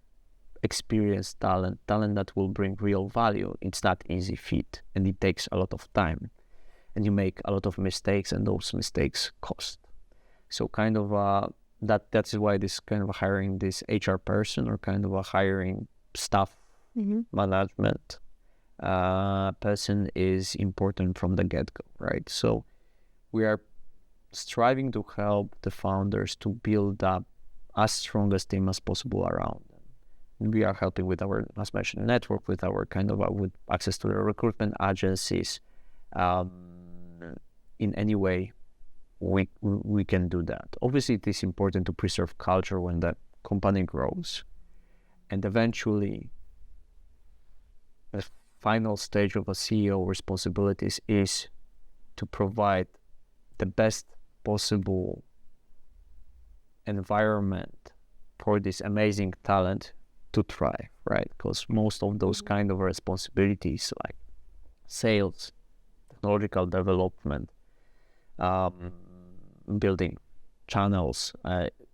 experienced talent that will bring real value, it's not easy feat, and it takes a lot of time, and you make a lot of mistakes, and those mistakes cost. So kind of that's why this kind of hiring this HR person or kind of a hiring staff management person is important from the get-go, right? So we are striving to help the founders to build up as strong a team as possible around them. And we are helping with our, as mentioned, network, with our kind of with access to the recruitment agencies. In any way we can do that. Obviously, it is important to preserve culture when the company grows, and eventually the final stage of a CEO responsibilities is to provide the best possible environment for this amazing talent to thrive, right? Because most of those kind of responsibilities like sales, technological development, building channels,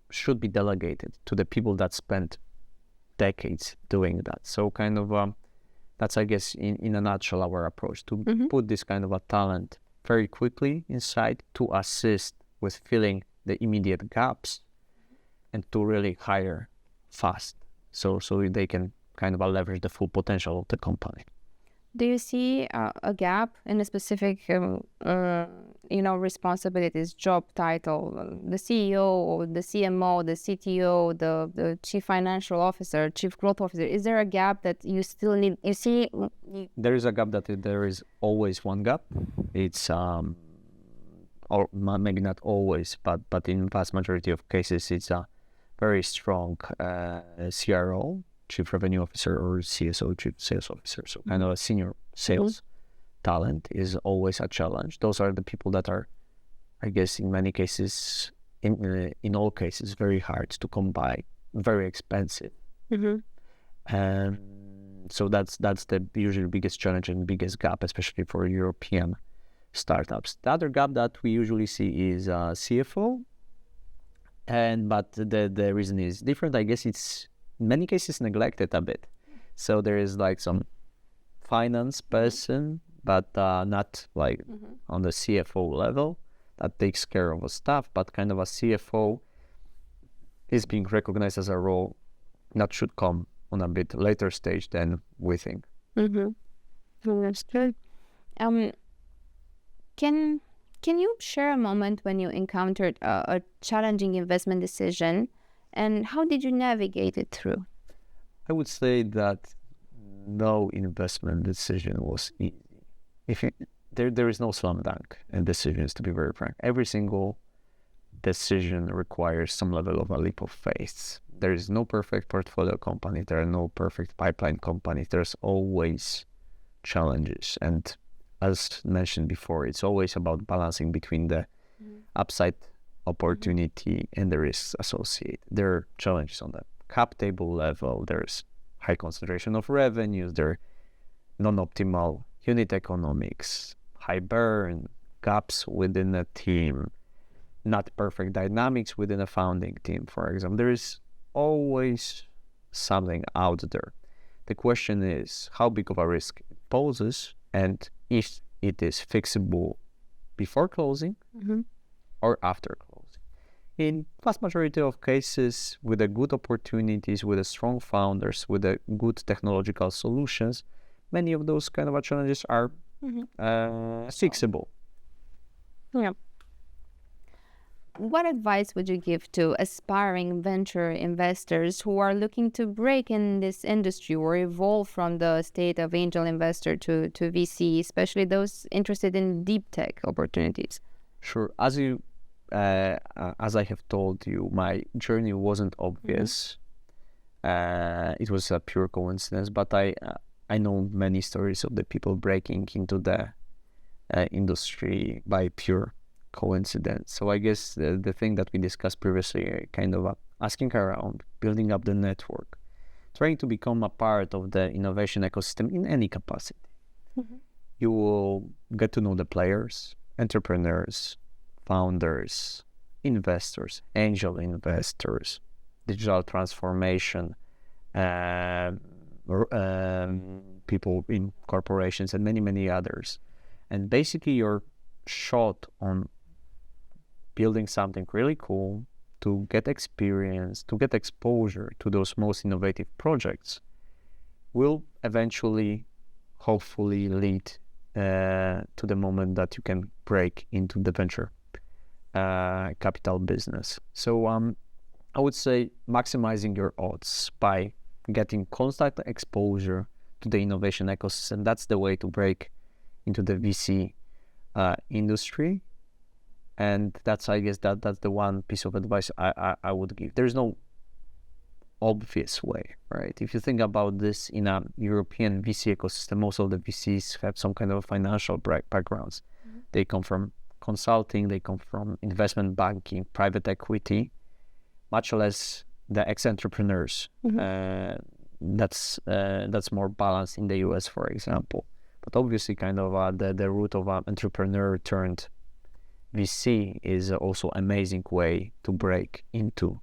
should be delegated to the people that spent decades doing that. So kind of that's, I guess, in a nutshell, our approach to put this kind of a talent very quickly inside to assist with filling the immediate gaps and to really hire fast so they can kind of leverage the full potential of the company. Do you see a gap in a specific, responsibilities, job title, the CEO or the CMO, the CTO, the Chief Financial Officer, Chief Growth Officer? Is there a gap that you still need? You see, there is a gap there is always one gap. It's or maybe not always, but in vast majority of cases, it's a very strong CRO, Chief Revenue Officer, or CSO, Chief Sales Officer. So kind of a senior sales talent is always a challenge. Those are the people that are, I guess, in many cases, in all cases, very hard to come by, very expensive. And so that's the usually biggest challenge and biggest gap, especially for European startups. The other gap that we usually see is CFO, but the reason is different. I guess it's in many cases neglected a bit. So there is like some finance person, but not like on the CFO level that takes care of the stuff, but kind of a CFO is being recognized as a role that should come on a bit later stage than we think. That's good. Can you share a moment when you encountered a challenging investment decision, and how did you navigate it through? I would say that no investment decision was easy. There is no slam dunk in decisions, to be very frank. Every single decision requires some level of a leap of faith. There is no perfect portfolio company. There are no perfect pipeline companies. There's always challenges. And as mentioned before, it's always about balancing between the upside opportunity and the risks associated. There are challenges on the cap table level. There's high concentration of revenues. There are non-optimal unit economics, high burn, gaps within a team, not perfect dynamics within a founding team, for example. There is always something out there. The question is how big of a risk it poses and if it is fixable before closing or after closing. In vast majority of cases, with the good opportunities, with the strong founders, with the good technological solutions, many of those kind of challenges are fixable. Yeah. What advice would you give to aspiring venture investors who are looking to break in this industry or evolve from the state of angel investor to VC, especially those interested in deep tech opportunities? Sure. As I have told you, my journey wasn't obvious. It was a pure coincidence, but I know many stories of the people breaking into the industry by pure coincidence. So I guess the thing that we discussed previously, kind of asking around, building up the network, trying to become a part of the innovation ecosystem in any capacity. You will get to know the players, entrepreneurs, founders, investors, angel investors, digital transformation, people in corporations, and many others. And basically your shot on building something really cool, to get experience, to get exposure to those most innovative projects will eventually, hopefully, lead to the moment that you can break into the venture capital business. So I would say maximizing your odds by getting constant exposure to the innovation ecosystem. That's the way to break into the VC industry. And that's, I guess, that's the one piece of advice I would give. There's no obvious way, right? If you think about this in a European VC ecosystem, most of the VCs have some kind of financial backgrounds. They come from consulting, they come from investment banking, private equity, much less the ex-entrepreneurs. That's more balanced in the US, for example. But obviously, kind of the route of entrepreneur turned VC is also amazing way to break into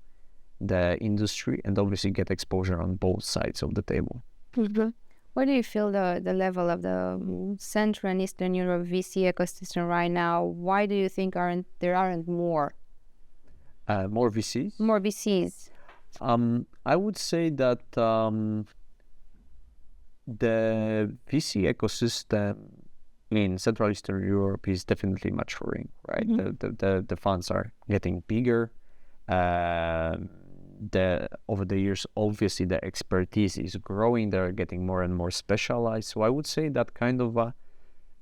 the industry and obviously get exposure on both sides of the table. Mm-hmm. Where do you feel the level of the Central and Eastern Europe VC ecosystem right now? Why do you think there aren't more? More VCs? More VCs. I would say that the VC ecosystem in Central Eastern Europe is definitely maturing, right? Mm-hmm. The funds are getting bigger. Over the years, obviously the expertise is growing. They're getting more and more specialized. So I would say that kind of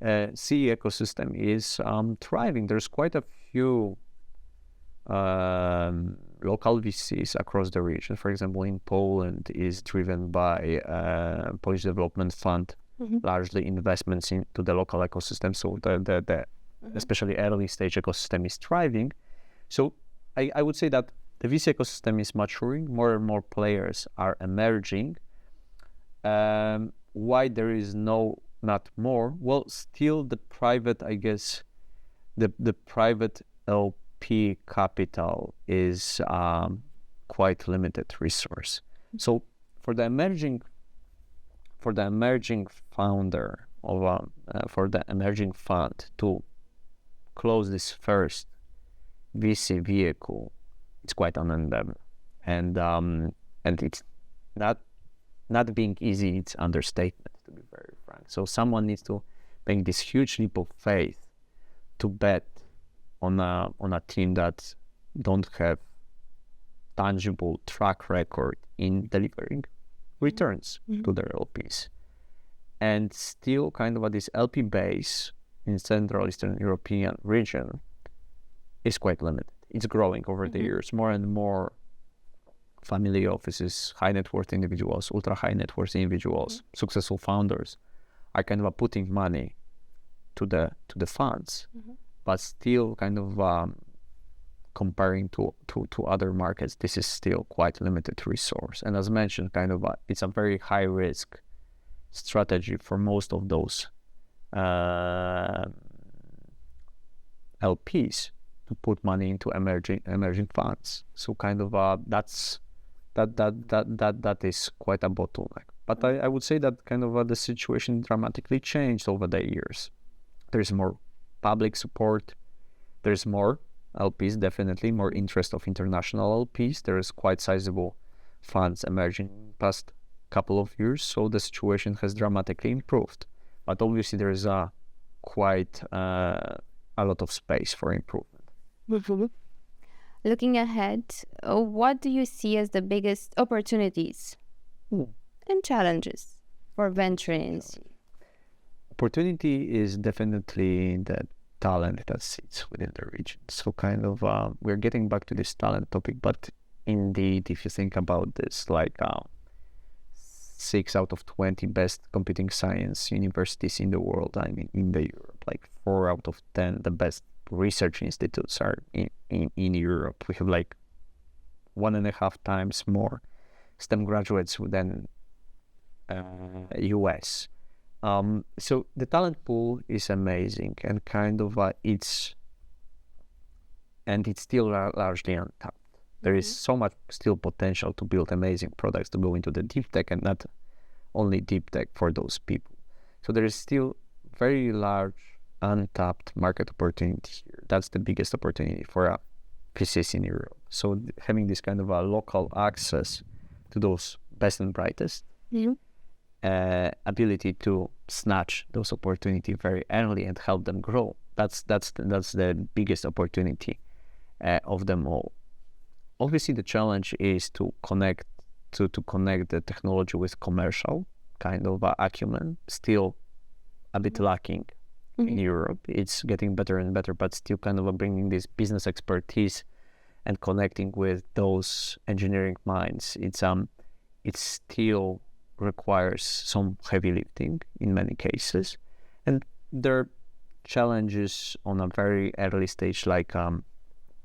CE ecosystem is thriving. There's quite a few local VCs across the region. For example, in Poland is driven by Polish Development Fund, mm-hmm. largely investments into the local ecosystem. So the mm-hmm. especially early stage ecosystem is thriving. So I would say that the VC ecosystem is maturing. More and more players are emerging. Why there is not more? Well, still the private, I guess, the private LP capital is quite limited resource. So for the emerging founder of for the emerging fund to close this first VC vehicle, it's quite an endeavor, and it's not being easy. It's understatement, to be very frank. So someone needs to make this huge leap of faith to bet on a team that don't have tangible track record in delivering returns mm-hmm. to their LPs, and still kind of this LP base in Central Eastern European region is quite limited. It's growing over mm-hmm. the years. More and more family offices, high net worth individuals, ultra high net worth individuals, mm-hmm. successful founders are kind of putting money to the funds, mm-hmm. but still kind of comparing to other markets, this is still quite limited resource. And as mentioned, kind of it's a very high risk strategy for most of those LPs to put money into emerging funds. So kind of that is quite a bottleneck. But I would say that kind of the situation dramatically changed over the years. There's more public support. There's more LPs, definitely more interest of international LPs. There is quite sizable funds emerging past couple of years. So the situation has dramatically improved. But obviously there is quite a lot of space for improvement. Mm-hmm. Looking ahead, what do you see as the biggest opportunities and challenges for venturing? Opportunity is definitely the talent that sits within the region. So kind of we're getting back to this talent topic, but indeed, if you think about this, like 6 out of 20 best computing science universities in the world, I mean in Europe, like 4 out of 10 the best research institutes are in Europe. We have like 1.5 times more STEM graduates than US. So the talent pool is amazing, and kind of it's still largely untapped. There is so much still potential to build amazing products to go into the deep tech, and not only deep tech for those people. So there is still very large untapped market opportunity here. That's the biggest opportunity for VCs in Europe. So having this kind of a local access to those best and brightest, mm-hmm. Ability to snatch those opportunities very early and help them grow. That's the biggest opportunity of them all. Obviously, the challenge is to connect the technology with commercial kind of acumen. Still a bit lacking mm-hmm. in Europe. It's getting better and better, but still kind of bringing this business expertise and connecting with those engineering minds. It still requires some heavy lifting in many cases, and there are challenges on a very early stage, like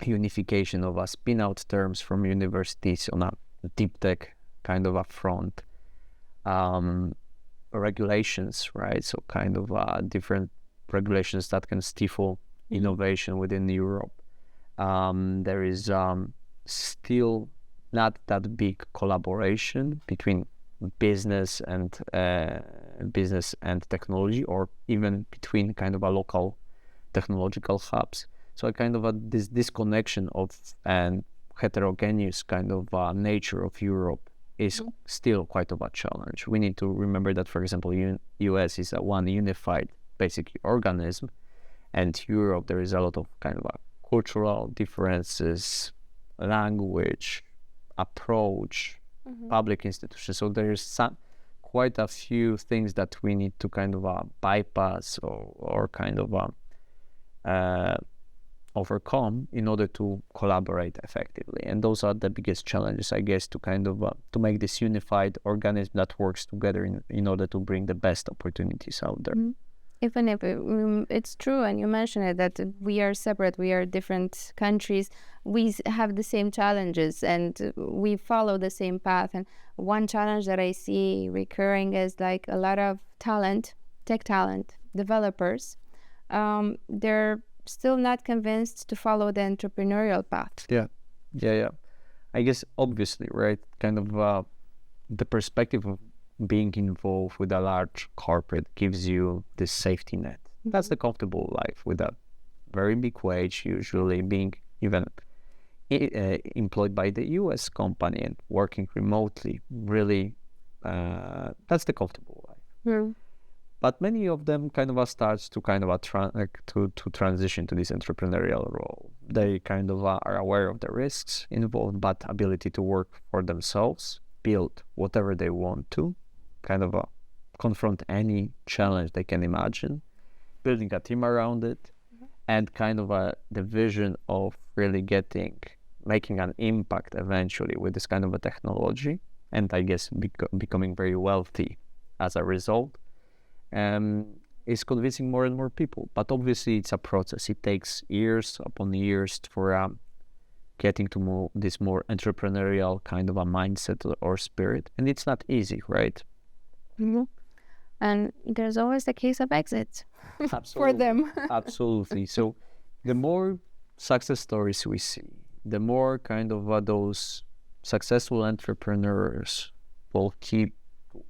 unification of spin-out terms from universities on a deep tech kind of a front. regulations, right? So kind of different regulations that can stifle innovation within Europe. There is still not that big collaboration between business and technology, or even between kind of a local technological hubs. So a kind of this disconnection of and heterogeneous kind of nature of Europe is still quite of a challenge. We need to remember that, for example, US is a one unified basic organism, and Europe there is a lot of kind of cultural differences, language, approach, public institutions. So there is quite a few things that we need to kind of bypass or kind of overcome in order to collaborate effectively. And those are the biggest challenges, I guess, to kind of to make this unified organism that works together in order to bring the best opportunities out there. Even if it's true, and you mentioned it, that we are separate, we are different countries, we have the same challenges and we follow the same path. And one challenge that I see recurring is like a lot of talent, tech talent, developers, they're still not convinced to follow the entrepreneurial path. Yeah. I guess obviously, right? Kind of the perspective of being involved with a large corporate gives you this safety net. That's the comfortable life with a very big wage, usually being even employed by the US company and working remotely. Really, that's the comfortable life. But many of them kind of starts to kind of to transition to this entrepreneurial role. They kind of are aware of the risks involved, but ability to work for themselves, build whatever they want to, kind of confront any challenge they can imagine, building a team around it, and kind of the vision of really making an impact eventually with this kind of a technology, and I guess becoming very wealthy as a result, is convincing more and more people. But obviously it's a process. It takes years upon years for getting to this more entrepreneurial kind of a mindset or spirit, and it's not easy, right? And there's always the case of exit for them. Absolutely. So the more success stories we see, the more kind of those successful entrepreneurs will keep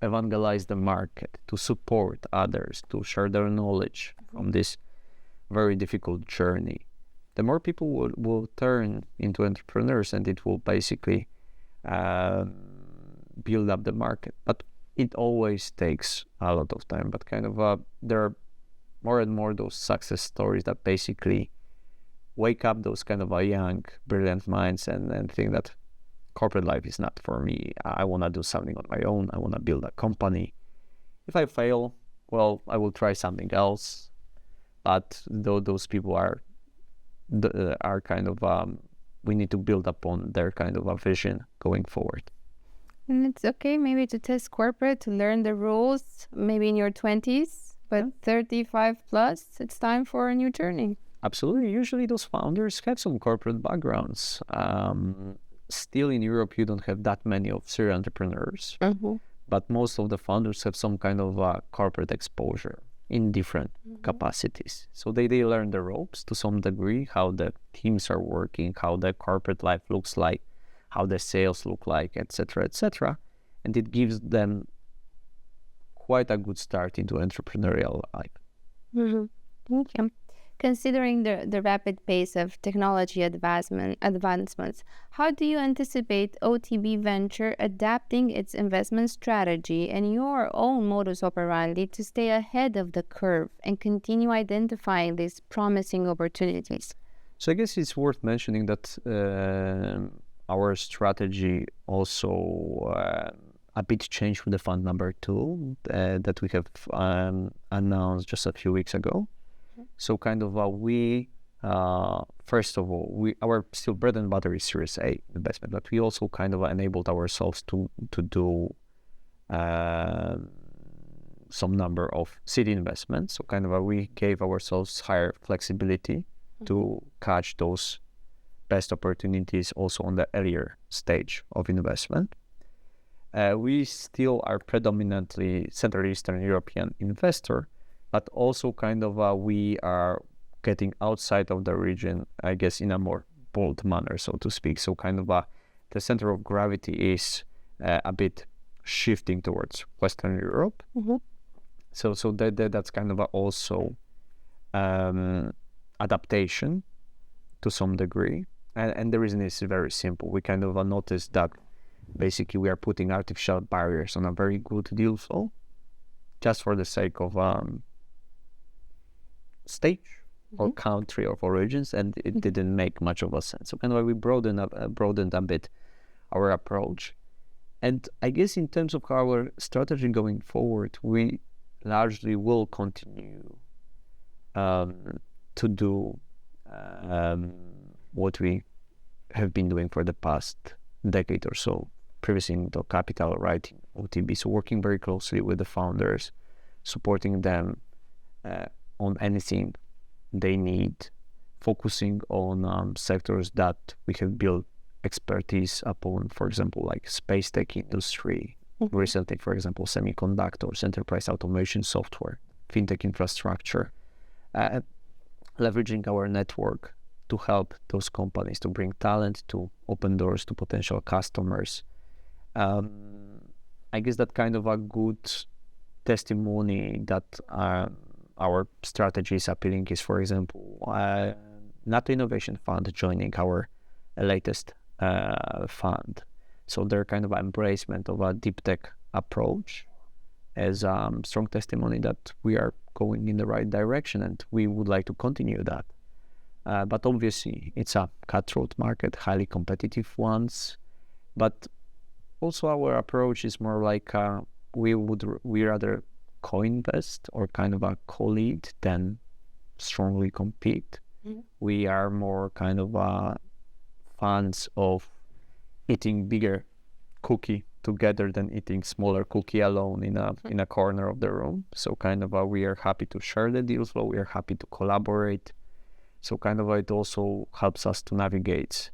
evangelize the market, to support others, to share their knowledge from this very difficult journey. The more people will turn into entrepreneurs, and it will basically build up the market. But it always takes a lot of time. But kind of there are more and more those success stories that basically wake up those kind of young, brilliant minds and think that corporate life is not for me. I want to do something on my own. I want to build a company. If I fail, well, I will try something else. But those people are kind of we need to build upon their kind of a vision going forward. And it's okay maybe to test corporate, to learn the rules, maybe in your 20s, but 35 plus, it's time for a new journey. Absolutely. Usually those founders have some corporate backgrounds. Still in Europe, you don't have that many of serial entrepreneurs, but most of the founders have some kind of corporate exposure in different capacities. So they learn the ropes to some degree, how the teams are working, how the corporate life looks like, how the sales look like, etc., etc. And it gives them quite a good start into entrepreneurial life. Okay. Considering the rapid pace of technology advancements, how do you anticipate OTB Venture adapting its investment strategy and your own modus operandi to stay ahead of the curve and continue identifying these promising opportunities? So I guess it's worth mentioning that our strategy also a bit changed with the fund number 2 that we have announced just a few weeks ago. So kind of we first of all, our still bread and butter is Series A investment, but we also kind of enabled ourselves to do some number of seed investments. So kind of we gave ourselves higher flexibility to catch those best opportunities also on the earlier stage of investment. we still are predominantly Central Eastern European investor, but also kind of we are getting outside of the region, I guess, in a more bold manner, so to speak. So kind of the center of gravity is a bit shifting towards Western Europe. So that's kind of also adaptation to some degree. And the reason is very simple. We kind of noticed that basically we are putting artificial barriers on a very good deal flow just for the sake of stage or country of origins, and it didn't make much of a sense. So kind of we broadened a bit our approach. And I guess in terms of our strategy going forward, we largely will continue to do what we have been doing for the past decade or so, previously into capital writing, OTB. So working very closely with the founders, supporting them on anything they need, focusing on sectors that we have built expertise upon, for example, like space tech industry, recently, for example, semiconductors, enterprise automation software, fintech infrastructure, leveraging our network to help those companies to bring talent, to open doors to potential customers. I guess that kind of a good testimony that our strategy is appealing is, for example, NATO Innovation Fund joining our latest fund. So their kind of embracement of a DeepTech approach as strong testimony that we are going in the right direction, and we would like to continue that. But obviously, it's a cutthroat market, highly competitive ones. But also our approach is more like we rather co-invest or kind of a co-lead than strongly compete. We are more kind of fans of eating bigger cookie together than eating smaller cookie alone in a corner of the room. So kind of we are happy to share the deal flow. We are happy to collaborate. So kind of it also helps us to navigate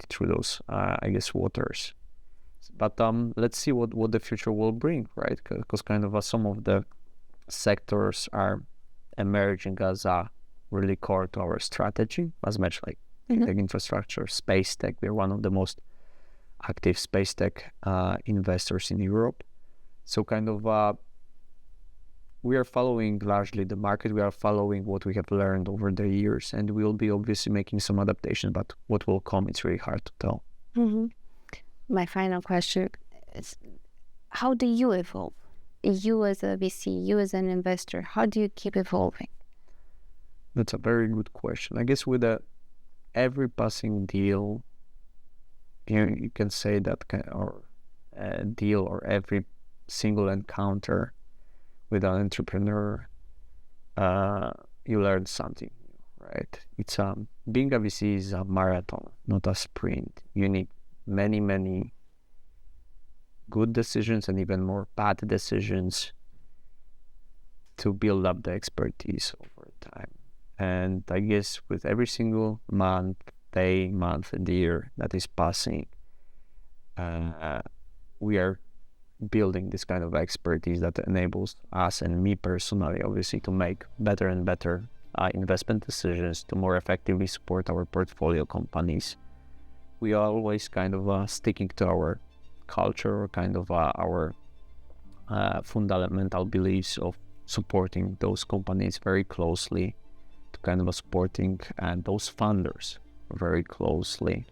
through those, I guess, waters. But let's see what the future will bring, right? Because kind of some of the sectors are emerging as really core to our strategy, as much like tech infrastructure, space tech. We're one of the most active space tech investors in Europe. So kind of we are following largely the market. We are following what we have learned over the years, and we will be obviously making some adaptations, but what will come, it's really hard to tell. My final question is, how do you evolve? You as a VC, you as an investor, how do you keep evolving? That's a very good question. I guess with every passing deal, you can say that deal or every single encounter with an entrepreneur, you learn something new, right? It's being a VC is a marathon, not a sprint. You need many good decisions and even more bad decisions to build up the expertise over time. And I guess with every single month, and year that is passing, we are building this kind of expertise that enables us and me personally, obviously, to make better and better investment decisions, to more effectively support our portfolio companies. We are always kind of sticking to our culture or kind of our fundamental beliefs of supporting those companies very closely, to kind of supporting those funders very closely.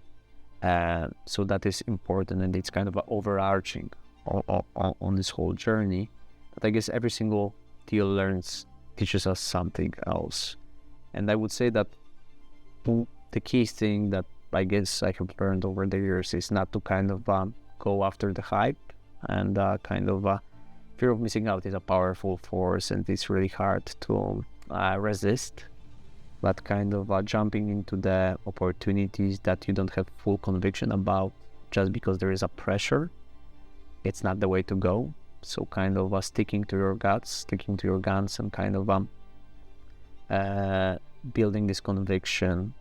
So that is important, and it's kind of overarching on this whole journey. But I guess every single deal teaches us something else. And I would say that the key thing that I guess I have learned over the years is not to kind of go after the hype, and fear of missing out is a powerful force, and it's really hard to resist. But kind of jumping into the opportunities that you don't have full conviction about just because there is a pressure, it's not the way to go. So kind of sticking to your guns, and kind of building this conviction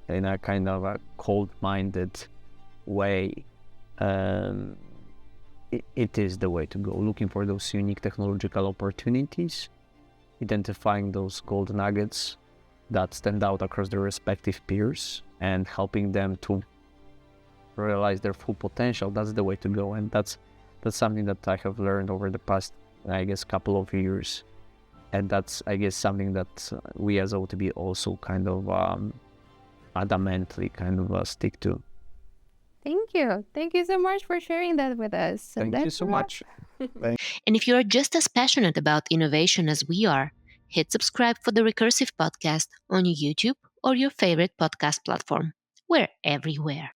in a kind of a cold-minded way it is the way to go. Looking for those unique technological opportunities, identifying those gold nuggets that stand out across their respective peers, and helping them to realize their full potential. That's the way to go, and that's something that I have learned over the past, I guess, couple of years, and that's, I guess, something that we as OTB also kind of adamantly kind of stick to. Thank you. Thank you so much for sharing that with us. Thank you so much. And if you are just as passionate about innovation as we are, hit subscribe for the Recursive podcast on YouTube or your favorite podcast platform. We're everywhere.